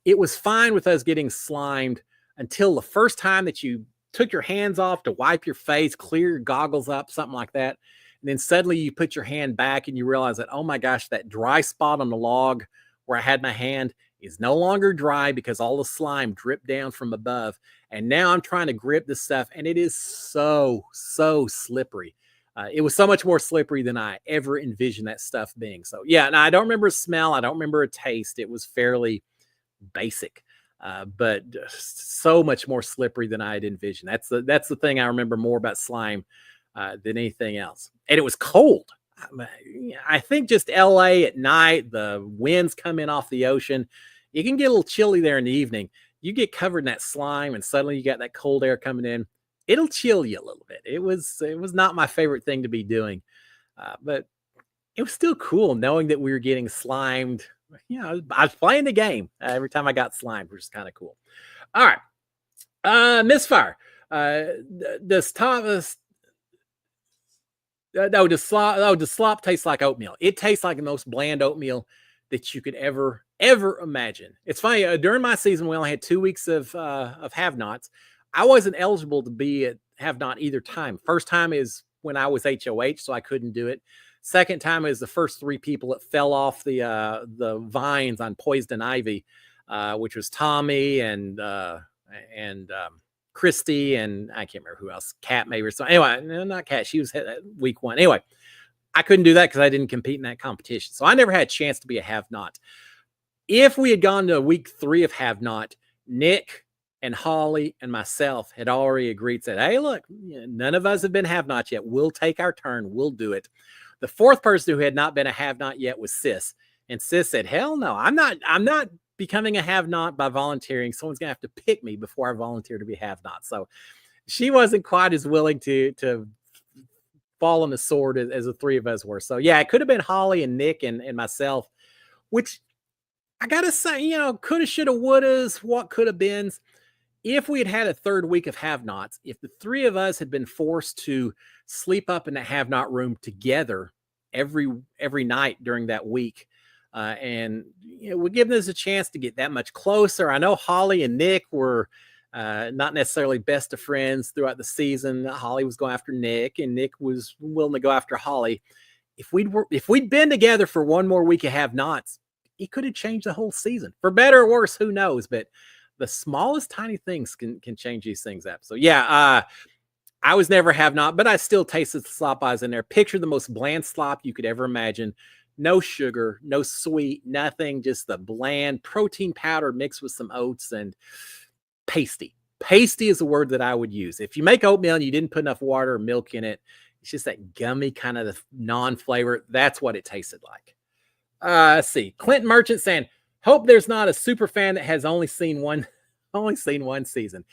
It was fine with us getting slimed until the first time that you took your hands off to wipe your face, clear your goggles up, something like that. And then suddenly you put your hand back and you realize that, oh my gosh, that dry spot on the log where I had my hand is no longer dry because all the slime dripped down from above. And now I'm trying to grip this stuff, and it is so slippery. It was so much more slippery than I ever envisioned that stuff being. So yeah, and I don't remember a smell. I don't remember a taste. It was fairly basic, but so much more slippery than I had envisioned. That's the thing I remember more about slime than anything else. And it was cold. I think just LA at night, the winds come in off the ocean. It can get a little chilly there in the evening. You get covered in that slime, and suddenly you got that cold air coming in. it'll chill you a little bit. It was not my favorite thing to be doing, but it was still cool knowing that we were getting slimed. I was playing the game every time I got slimed, which is kind of cool. All right, misfire. This top no, the slop tastes like oatmeal. It tastes like the most bland oatmeal that you could ever imagine. It's funny. During my season, we only had 2 weeks of have-nots. I wasn't eligible to be at have-not either time. First time is when I was HOH, so I couldn't do it. Second time is the first 3 people that fell off the vines on Poison Ivy, which was Tommy and Christy, and I can't remember who else, Kat maybe or something. Anyway, no, not Kat. She was week 1. Anyway, I couldn't do that because I didn't compete in that competition. So I never had a chance to be a have-not. If we had gone to week 3 of have-not, Nick and Holly and myself had already agreed, said, hey, look, none of us have been have-not yet. We'll take our turn. We'll do it. The 4th person who had not been a have-not yet was Sis. And Sis said, hell no, I'm not becoming a have-not by volunteering. Someone's gonna have to pick me before I volunteer to be have-not. So she wasn't quite as willing to fall on the sword as the 3 of us were. So yeah, it could have been Holly and Nick and myself, which I gotta say, coulda, shoulda, wouldas, what could have been. If we had had a 3rd week of have-nots, if the 3 of us had been forced to sleep up in the have-not room together every night during that week, and we're giving us a chance to get that much closer. I know Holly and Nick were not necessarily best of friends throughout the season. Holly was going after Nick, and Nick was willing to go after Holly. If we'd been together for one more week of have-nots, it could have changed the whole season, for better or worse. Who knows? But the smallest tiny things can change these things up. So yeah, I was never have-not, but I still tasted the slop I was in there. Picture the most bland slop you could ever imagine. No sugar, no sweet, nothing, just the bland protein powder mixed with some oats and pasty. Pasty is the word that I would use. If you make oatmeal and you didn't put enough water or milk in it, it's just that gummy kind of non-flavor. That's what it tasted like. Let's see. Clinton Merchant saying, hope there's not a super fan that has only seen one season.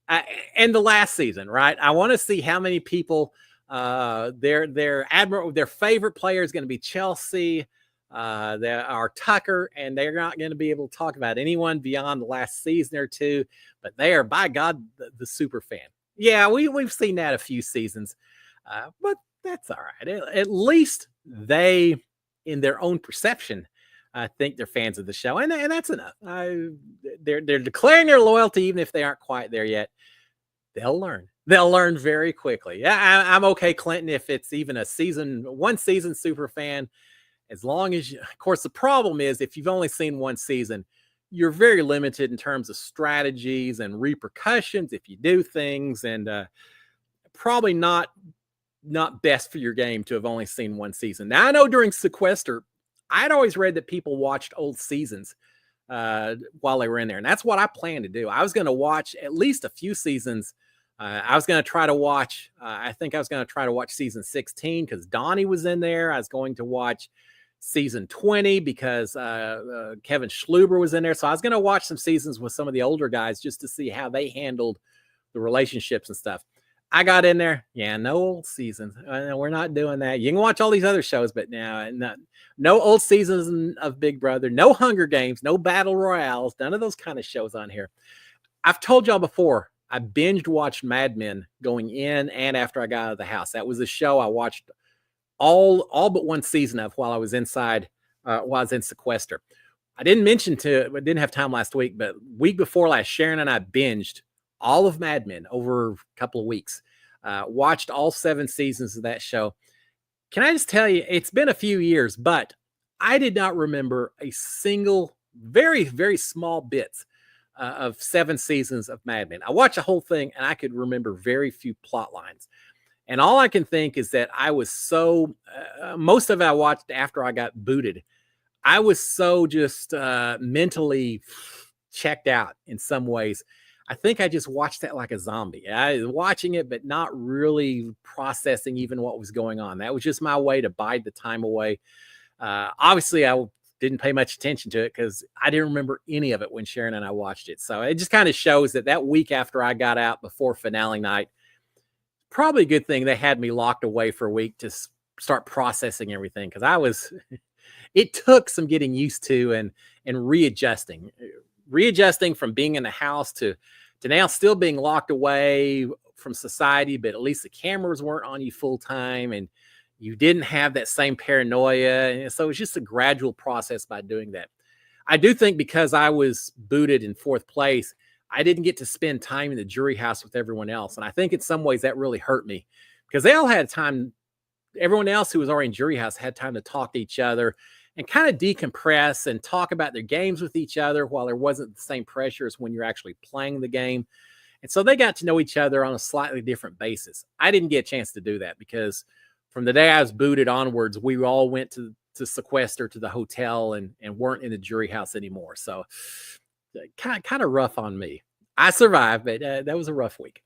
And the last season, right? I want to see how many people their favorite player is going to be Chelsea. There are Tucker, and they're not going to be able to talk about anyone beyond the last season or 2, but they are, by God, the super fan. Yeah, we've seen that a few seasons, but that's all right. At least they, in their own perception, think they're fans of the show, and that's enough. They're declaring their loyalty, even if they aren't quite there yet. They'll learn. They'll learn very quickly. Yeah, I'm okay, Clinton, if it's even one season super fan, as long as of course, the problem is if you've only seen one season, you're very limited in terms of strategies and repercussions if you do things, and probably not best for your game to have only seen one season. Now, I know during Sequester, I'd always read that people watched old seasons while they were in there, and that's what I planned to do. I was going to watch at least a few seasons. I was going to try to watch, I think I was going to try to watch season 16 because Donnie was in there. I was going to watch season 20 because Kevin Schluber was in there. So I was going to watch some seasons with some of the older guys just to see how they handled the relationships and stuff. I got in there. Yeah, no old seasons. We're not doing that. You can watch all these other shows, but now no old seasons of Big Brother, no Hunger Games, no Battle Royales, none of those kind of shows on here. I've told y'all before, I binged watched Mad Men going in and after I got out of the house. That was a show I watched all but one season of while I was inside, while I was in Sequester. I didn't have time last week, but week before last, Sharon and I binged all of Mad Men over a couple of weeks. Watched all 7 seasons of that show. Can I just tell you, it's been a few years, but I did not remember a single, very, very small bits of 7 seasons of Mad Men. I watched the whole thing and I could remember very few plot lines. And all I can think is that I was so, most of it I watched after I got booted. I was so just mentally checked out in some ways. I think I just watched that like a zombie. I was watching it, but not really processing even what was going on. That was just my way to bide the time away. Obviously, I didn't pay much attention to it because I didn't remember any of it when Sharon and I watched it. So it just kind of shows that week after I got out before finale night, probably a good thing they had me locked away for a week to start processing everything, because I was it took some getting used to and readjusting from being in the house to now still being locked away from society, but at least the cameras weren't on you full time and you didn't have that same paranoia. And so it's just a gradual process by doing that. I do think because I was booted in fourth place, I didn't get to spend time in the jury house with everyone else. And I think in some ways that really hurt me, because they all had time. Everyone else who was already in jury house had time to talk to each other and kind of decompress and talk about their games with each other, while there wasn't the same pressure as when you're actually playing the game. And so they got to know each other on a slightly different basis. I didn't get a chance to do that, because from the day I was booted onwards, we all went to Sequester, to the hotel, and weren't in the jury house anymore. So kind of rough on me. I survived, but that was a rough week.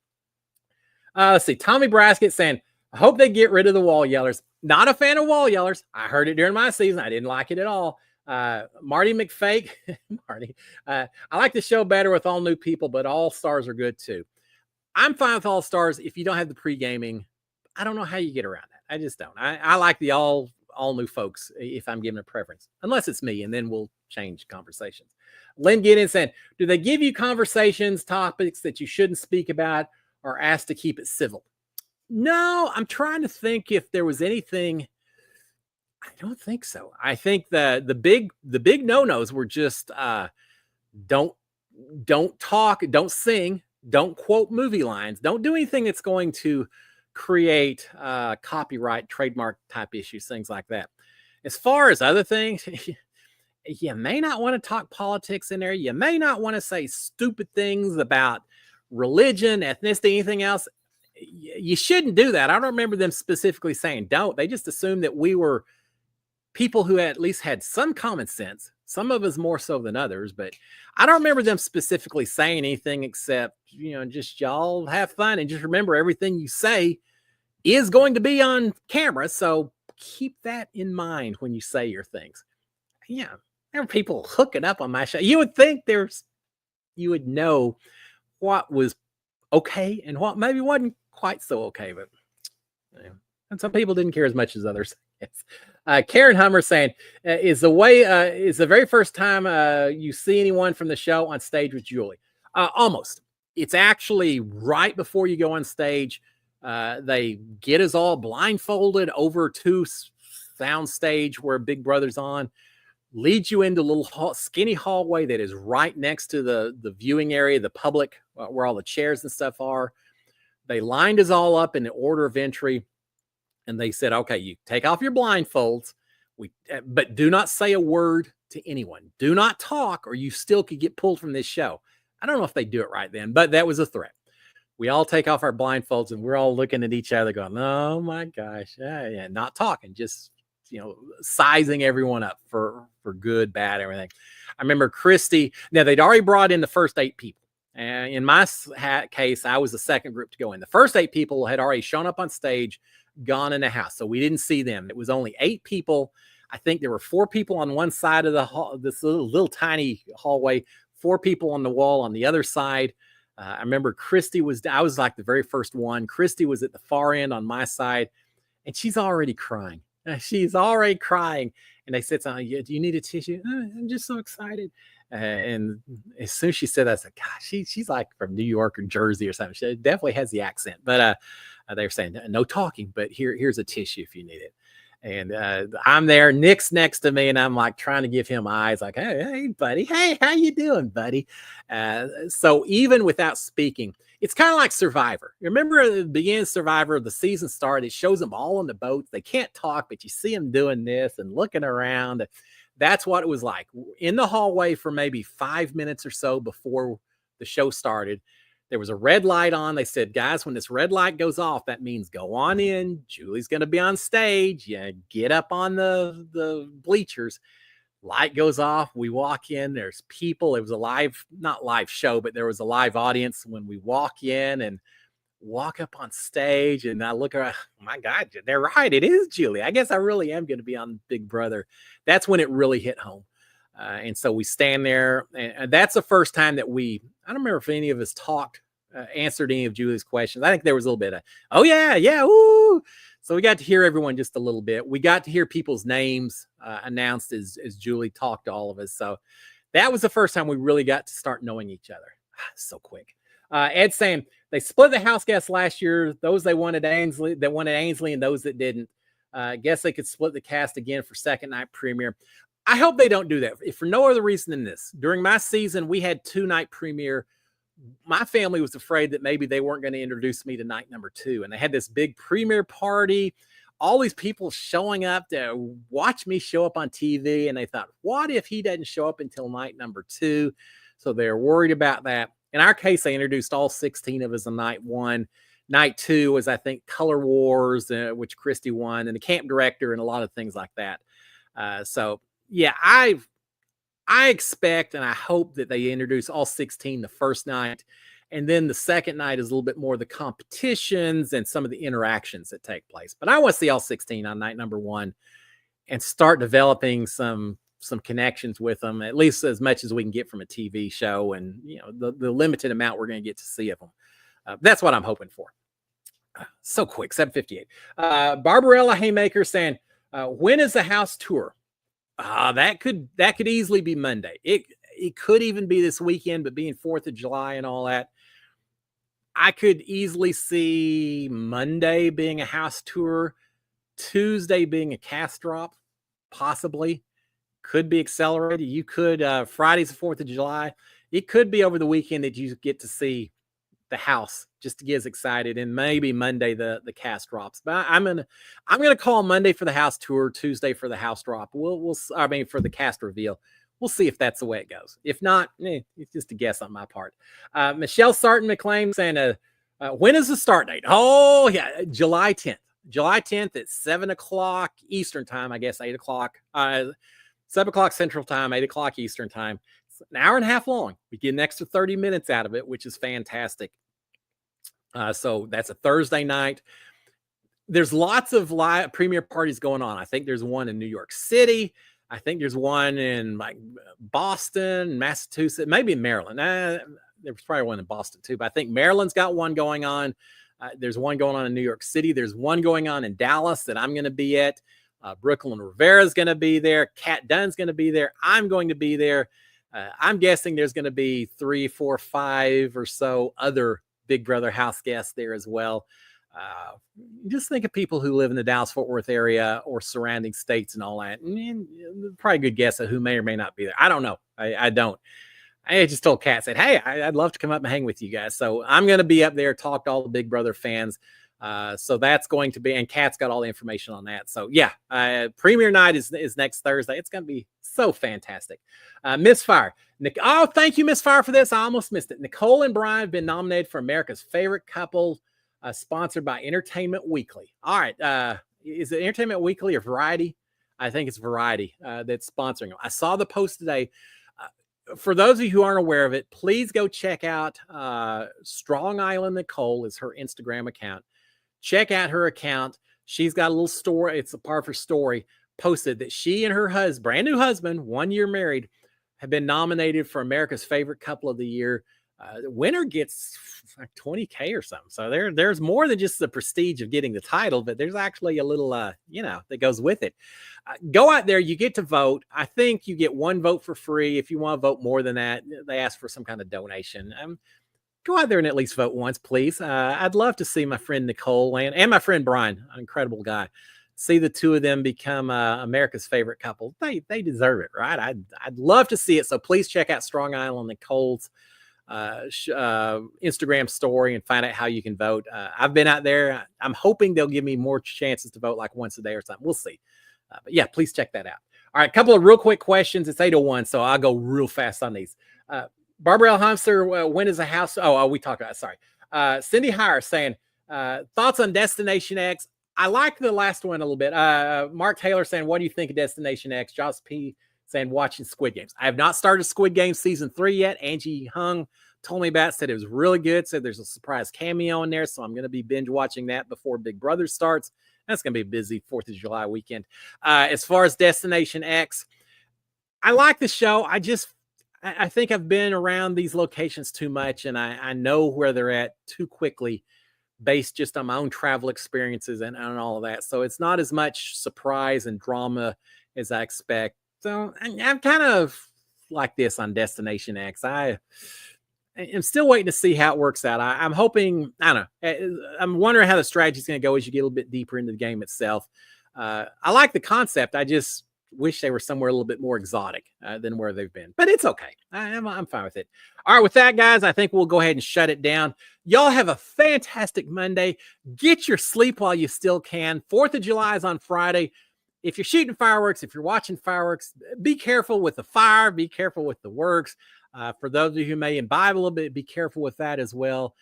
Let's see. Tommy Braskett saying, I hope they get rid of the wall yellers. Not a fan of wall yellers. I heard it during my season. I didn't like it at all. Marty McFake. Marty. I like the show better with all new people, but all stars are good too. I'm fine with all stars if you don't have the pre-gaming. I don't know how you get around that. I just don't. I like the all new folks if I'm given a preference, unless it's me, and then we'll change conversations. Lynn Gideon said, do they give you conversations, topics that you shouldn't speak about, or asked to keep it civil? No, I'm trying to think if there was anything. I don't think so. I think the big no-nos were just don't talk, don't sing, don't quote movie lines, don't do anything that's going to create copyright, trademark type issues, things like that. As far as other things, you may not want to talk politics in there. You may not want to say stupid things about religion, ethnicity, anything else. You shouldn't do that. I don't remember them specifically saying don't. They just assumed that we were people who at least had some common sense. Some of us more so than others, but I don't remember them specifically saying anything except, just y'all have fun and just remember everything you say is going to be on camera. So keep that in mind when you say your things. Yeah. There are people hooking up on my show. You would think you would know what was okay and what maybe wasn't quite so okay, but and some people didn't care as much as others. Yes. Karen Hummer saying, is the very first time you see anyone from the show on stage with Julie? Almost. It's actually right before you go on stage. They get us all blindfolded over to sound stage where Big Brother's on, leads you into a little skinny hallway that is right next to the viewing area, the public, where all the chairs and stuff are. They lined us all up in the order of entry, and they said, okay, you take off your blindfolds, but do not say a word to anyone. Do not talk, or you still could get pulled from this show. I don't know if they do it right then, but that was a threat. We all take off our blindfolds, and we're all looking at each other going, oh my gosh, yeah, not talking, just sizing everyone up for good, bad, everything. I remember Christy. Now, they'd already brought in the first 8 people. And in my case, I was the second group to go in. The first 8 people had already shown up on stage, gone in the house. So we didn't see them. It was only 8 people. I think there were 4 people on one side of the hall, this little tiny hallway, 4 people on the wall on the other side. I remember Christy I was like the very first one. Christy was at the far end on my side, and she's already crying. She's already crying. And they said something, do you need a tissue? I'm just so excited. And as soon as she said that, I said, gosh, she's like from New York or Jersey or something. She definitely has the accent. But they were saying, no talking, but here's a tissue if you need it. And I'm there, Nick's next to me, and I'm like trying to give him eyes like, hey, buddy. Hey, how you doing, buddy? So even without speaking, it's kind of like Survivor. Remember at the beginning of Survivor, the season started, it shows them all on the boats. They can't talk, but you see them doing this and looking around. That's what it was like in the hallway for maybe 5 minutes or so before the show started. There was a red light on. They said, guys, when this red light goes off, that means go on in. Julie's going to be on stage. Yeah, get up on the bleachers. Light goes off. We walk in. There's people. It was a not live show, but there was a live audience when we walk in and walk up on stage. And I look around, oh my God, they're right. It is Julie. I guess I really am going to be on Big Brother. That's when it really hit home. And so we stand there, and that's the first time that I don't remember if any of us talked answered any of Julie's questions. I think there was a little bit of, oh yeah, yeah, woo. So we got to hear everyone just a little bit. We got to hear people's names announced as Julie talked to all of us. So that was the first time we really got to start knowing each other. So quick. Ed saying they split the house guests last year. Those they wanted Ainsley, and those that didn't. I guess they could split the cast again for second night premiere. I hope they don't do that, if for no other reason than this. During my season, we had 2-night premiere. My family was afraid that maybe they weren't going to introduce me to night number 2. And they had this big premiere party, all these people showing up to watch me show up on TV. And they thought, what if he doesn't show up until night number 2? So they're worried about that. In our case, they introduced all 16 of us on night 1. Night 2 was, I think, Color Wars, which Christy won, and the camp director and a lot of things like that. So yeah, I expect and I hope that they introduce all 16 the first night. And then the second night is a little bit more the competitions and some of the interactions that take place. But I want to see all 16 on night number 1 and start developing some connections with them, at least as much as we can get from a TV show and, you know, the limited amount we're going to get to see of them. That's what I'm hoping for. So quick, 7:58. Barbarella Haymaker saying, when is the house tour? That could easily be Monday. It could even be this weekend, but being 4th of July and all that, I could easily see Monday being a house tour, Tuesday being a cast drop, possibly. Could be accelerated. You could, Friday's the 4th of July. It could be over the weekend that you get to see the house just to get us excited, and maybe Monday the cast drops. But I'm gonna call Monday for the house tour, Tuesday for the house drop. I mean for the cast reveal. We'll see if that's the way it goes. If not, it's just a guess on my part. Michelle Sarton McLean saying, when is the start date? Oh yeah, July 10th. July 10th at 7 o'clock Eastern time. I guess 8 o'clock. 7 o'clock Central time, 8 o'clock Eastern time. It's an hour and a half long. We get an extra 30 minutes out of it, which is fantastic. So that's a Thursday night. There's lots of live premiere parties going on. I think there's one in New York City. I think there's one in like Boston, Massachusetts, maybe in Maryland. There's probably one in Boston too, but I think Maryland's got one going on. There's one going on in New York City. There's one going on in Dallas that I'm going to be at. Brooklyn Rivera's going to be there. Kat Dunn's going to be there. I'm going to be there. I'm guessing there's going to be 3, 4, 5 or so other Big Brother house guests there as well. Just think of people who live in the Dallas-Fort Worth area or surrounding states and all that. Probably a good guess at who may or may not be there. I don't know. I don't. I just told Kat, said, hey, I'd love to come up and hang with you guys. So I'm going to be up there, talk to all the Big Brother fans. So that's going to be, and Kat's got all the information on that. So yeah, premiere night is next Thursday. It's going to be so fantastic. Misfire. Oh, thank you, Misfire, for this. I almost missed it. Nicole and Brian have been nominated for America's Favorite Couple, sponsored by Entertainment Weekly. All right. Is it Entertainment Weekly or Variety? I think it's Variety that's sponsoring them. I saw the post today. For those of you who aren't aware of it, please go check out Strong Island Nicole is her Instagram account. Check out her account. She's got a little story. It's a part of her story posted that she and her husband, brand new husband, 1 year married, have been nominated for America's Favorite Couple of the Year. The winner gets like $20K or something. So there's more than just the prestige of getting the title, but there's actually a little, that goes with it. Go out there. You get to vote. I think you get 1 vote for free. If you want to vote more than that, they ask for some kind of donation. Go out there and at least vote once, please. I'd love to see my friend Nicole and my friend Brian, an incredible guy, see the two of them become America's Favorite Couple. They deserve it, right? I'd love to see it. So please check out Strong Island Nicole's Instagram story and find out how you can vote. I've been out there. I'm hoping they'll give me more chances to vote, like once a day or something. We'll see. But yeah, please check that out. All right, a couple of real quick questions. It's 8:01, so I'll go real fast on these. Barbara L. Hamster, when is the house? Oh, we talked about it. Sorry. Cindy Hire saying, thoughts on Destination X? I like the last one a little bit. Mark Taylor saying, what do you think of Destination X? Joss P. saying, watching Squid Games. I have not started Squid Games season 3 yet. Angie Hung told me about it, said it was really good. Said there's a surprise cameo in there. So I'm going to be binge watching that before Big Brother starts. That's going to be a busy 4th of July weekend. As far as Destination X, I like the show. I think I've been around these locations too much, and I know where they're at too quickly based just on my own travel experiences and all of that. So it's not as much surprise and drama as I expect. So I'm kind of like this on Destination X. I'm still waiting to see how it works out. I'm hoping, I don't know. I'm wondering how the strategy is going to go as you get a little bit deeper into the game itself. I like the concept. I just wish they were somewhere a little bit more exotic than where they've been, but it's okay. I'm fine with it. All right, with that, guys, I think we'll go ahead and shut it down. Y'all have a fantastic Monday. Get your sleep while you still can. 4th of July is on Friday. If you're shooting fireworks, if you're watching fireworks, be careful with the fire, be careful with the works. For those of you who may imbibe a little bit, be careful with that as well.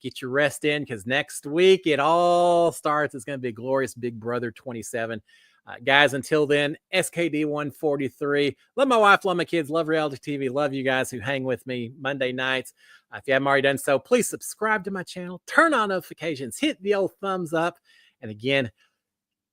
Get your rest in because next week it all starts. It's going to be a glorious Big Brother 27. Guys, until then, SKD 143. Love my wife, love my kids, love reality TV. Love you guys who hang with me Monday nights. If you haven't already done so, please subscribe to my channel, turn on notifications, hit the old thumbs up. And again,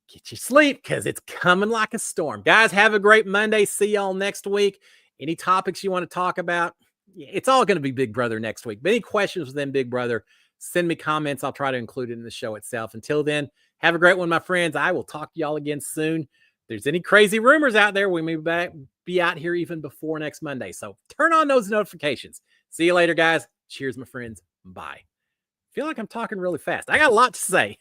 get your sleep because it's coming like a storm. Guys, have a great Monday. See y'all next week. Any topics you want to talk about, it's all going to be Big Brother next week. But any questions within Big Brother, send me comments. I'll try to include it in the show itself. Until then, have a great one, my friends. I will talk to y'all again soon. If there's any crazy rumors out there, we may be out here even before next Monday. So turn on those notifications. See you later, guys. Cheers, my friends. Bye. I feel like I'm talking really fast. I got a lot to say.